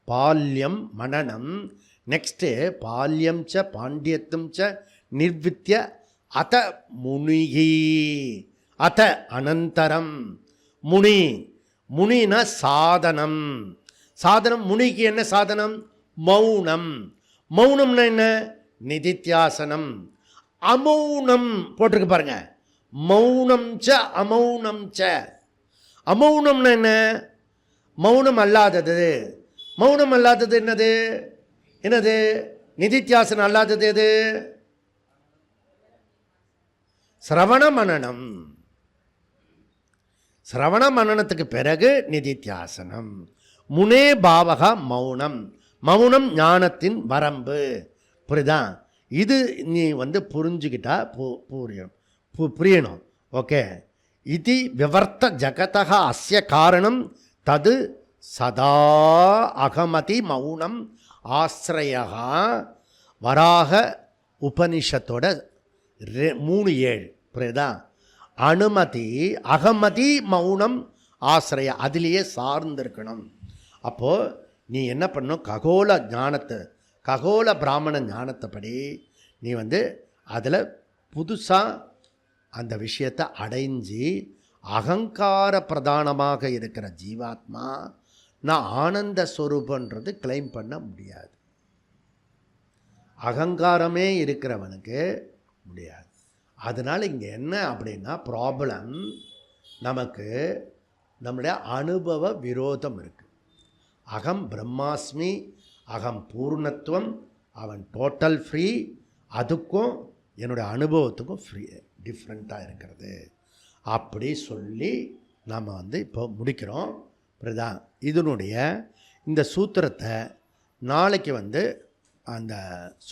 பால்யம் மனனம். நெக்ஸ்ட்டு பால்யம் ச பாண்டியத்தும் ச நிர்வித்திய அத முனிகி. அத அனந்தரம் முனி. முனினா சாதனம். சாதனம். முனிக்கு என்ன சாதனம்? மௌனம். மௌனம்னா என்ன? நிதித்தியாசனம். அமௌனம் போட்டிருக்கு பாருங்க. மௌனம் ச அமௌனம் ச. அமௌனம்னா என்ன? மௌனம் அல்லாதது. மௌனம் அல்லாதது என்னது? என்னது? நிதித்தியாசனம் அல்லாதது எது? சிரவண மனனம். சிரவண மனனத்துக்கு பிறகு நிதித்தியாசனம். முனே பாவகா மௌனம். மௌனம் ஞானத்தின் வரம்பு. புரியுதா? இது நீ புரிஞ்சுக்கிட்டா புரியணும். ஓகே, இது விவர்த்த ஜகதக அஸ்ய காரணம் தது சதா அகமதி மௌனம் ஆசிரயா. வராக உபனிஷத்தோட 3:7. புரியுதா? அனுமதி, அகமதி, மௌனம், ஆசிரியா, அதிலேயே சார்ந்திருக்கணும். அப்போது நீ என்ன பண்ணணும்? ககோல ஞானத்தை, ககோல பிராமண ஞானத்தைப்படி நீ அதில் புதுசாக அந்த விஷயத்தை அடைஞ்சி அகங்கார பிரதானமாக இருக்கிற ஜீவாத்மா நான் ஆனந்த ஸ்வரூபன்றது கிளைம் பண்ண முடியாது. அகங்காரமே இருக்கிறவனுக்கு முடியாது. அதனால் இங்கே என்ன அப்படின்னா ப்ராப்ளம், நமக்கு நம்முடைய அனுபவ விரோதம் இருக்குது. அகம் பிரம்மாஸ்மி, அகம் பூர்ணத்துவம், அவன் டோட்டல் ஃப்ரீ. அதுக்கும் என்னுடைய அனுபவத்துக்கும் ஃப்ரீ டிஃப்ரெண்ட்டாக இருக்கிறது. அப்படி சொல்லி நாம் இப்போ முடிக்கிறோம். புரியுதா? இதனுடைய இந்த சூத்திரத்தை நாளைக்கு அந்த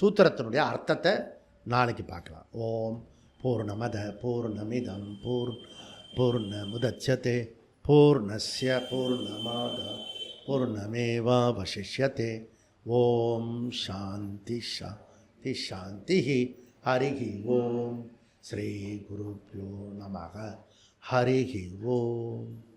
சூத்திரத்தினுடைய அர்த்தத்தை நாளைக்கு பார்க்கலாம். ஓம் பூர்ணமத பூர்ணமிதம் பூர்ணமுதச்யதே பூர்ணஸ்ய பூர்ணமாத பூர்ணமேவாவசிஷ்யதே. ஓம் சாந்தி சாந்தி சாந்தி. ஹரிஹி ஓம். ஸ்ரீ குருப்யோ நமः. ஹரிஹி ஓம்.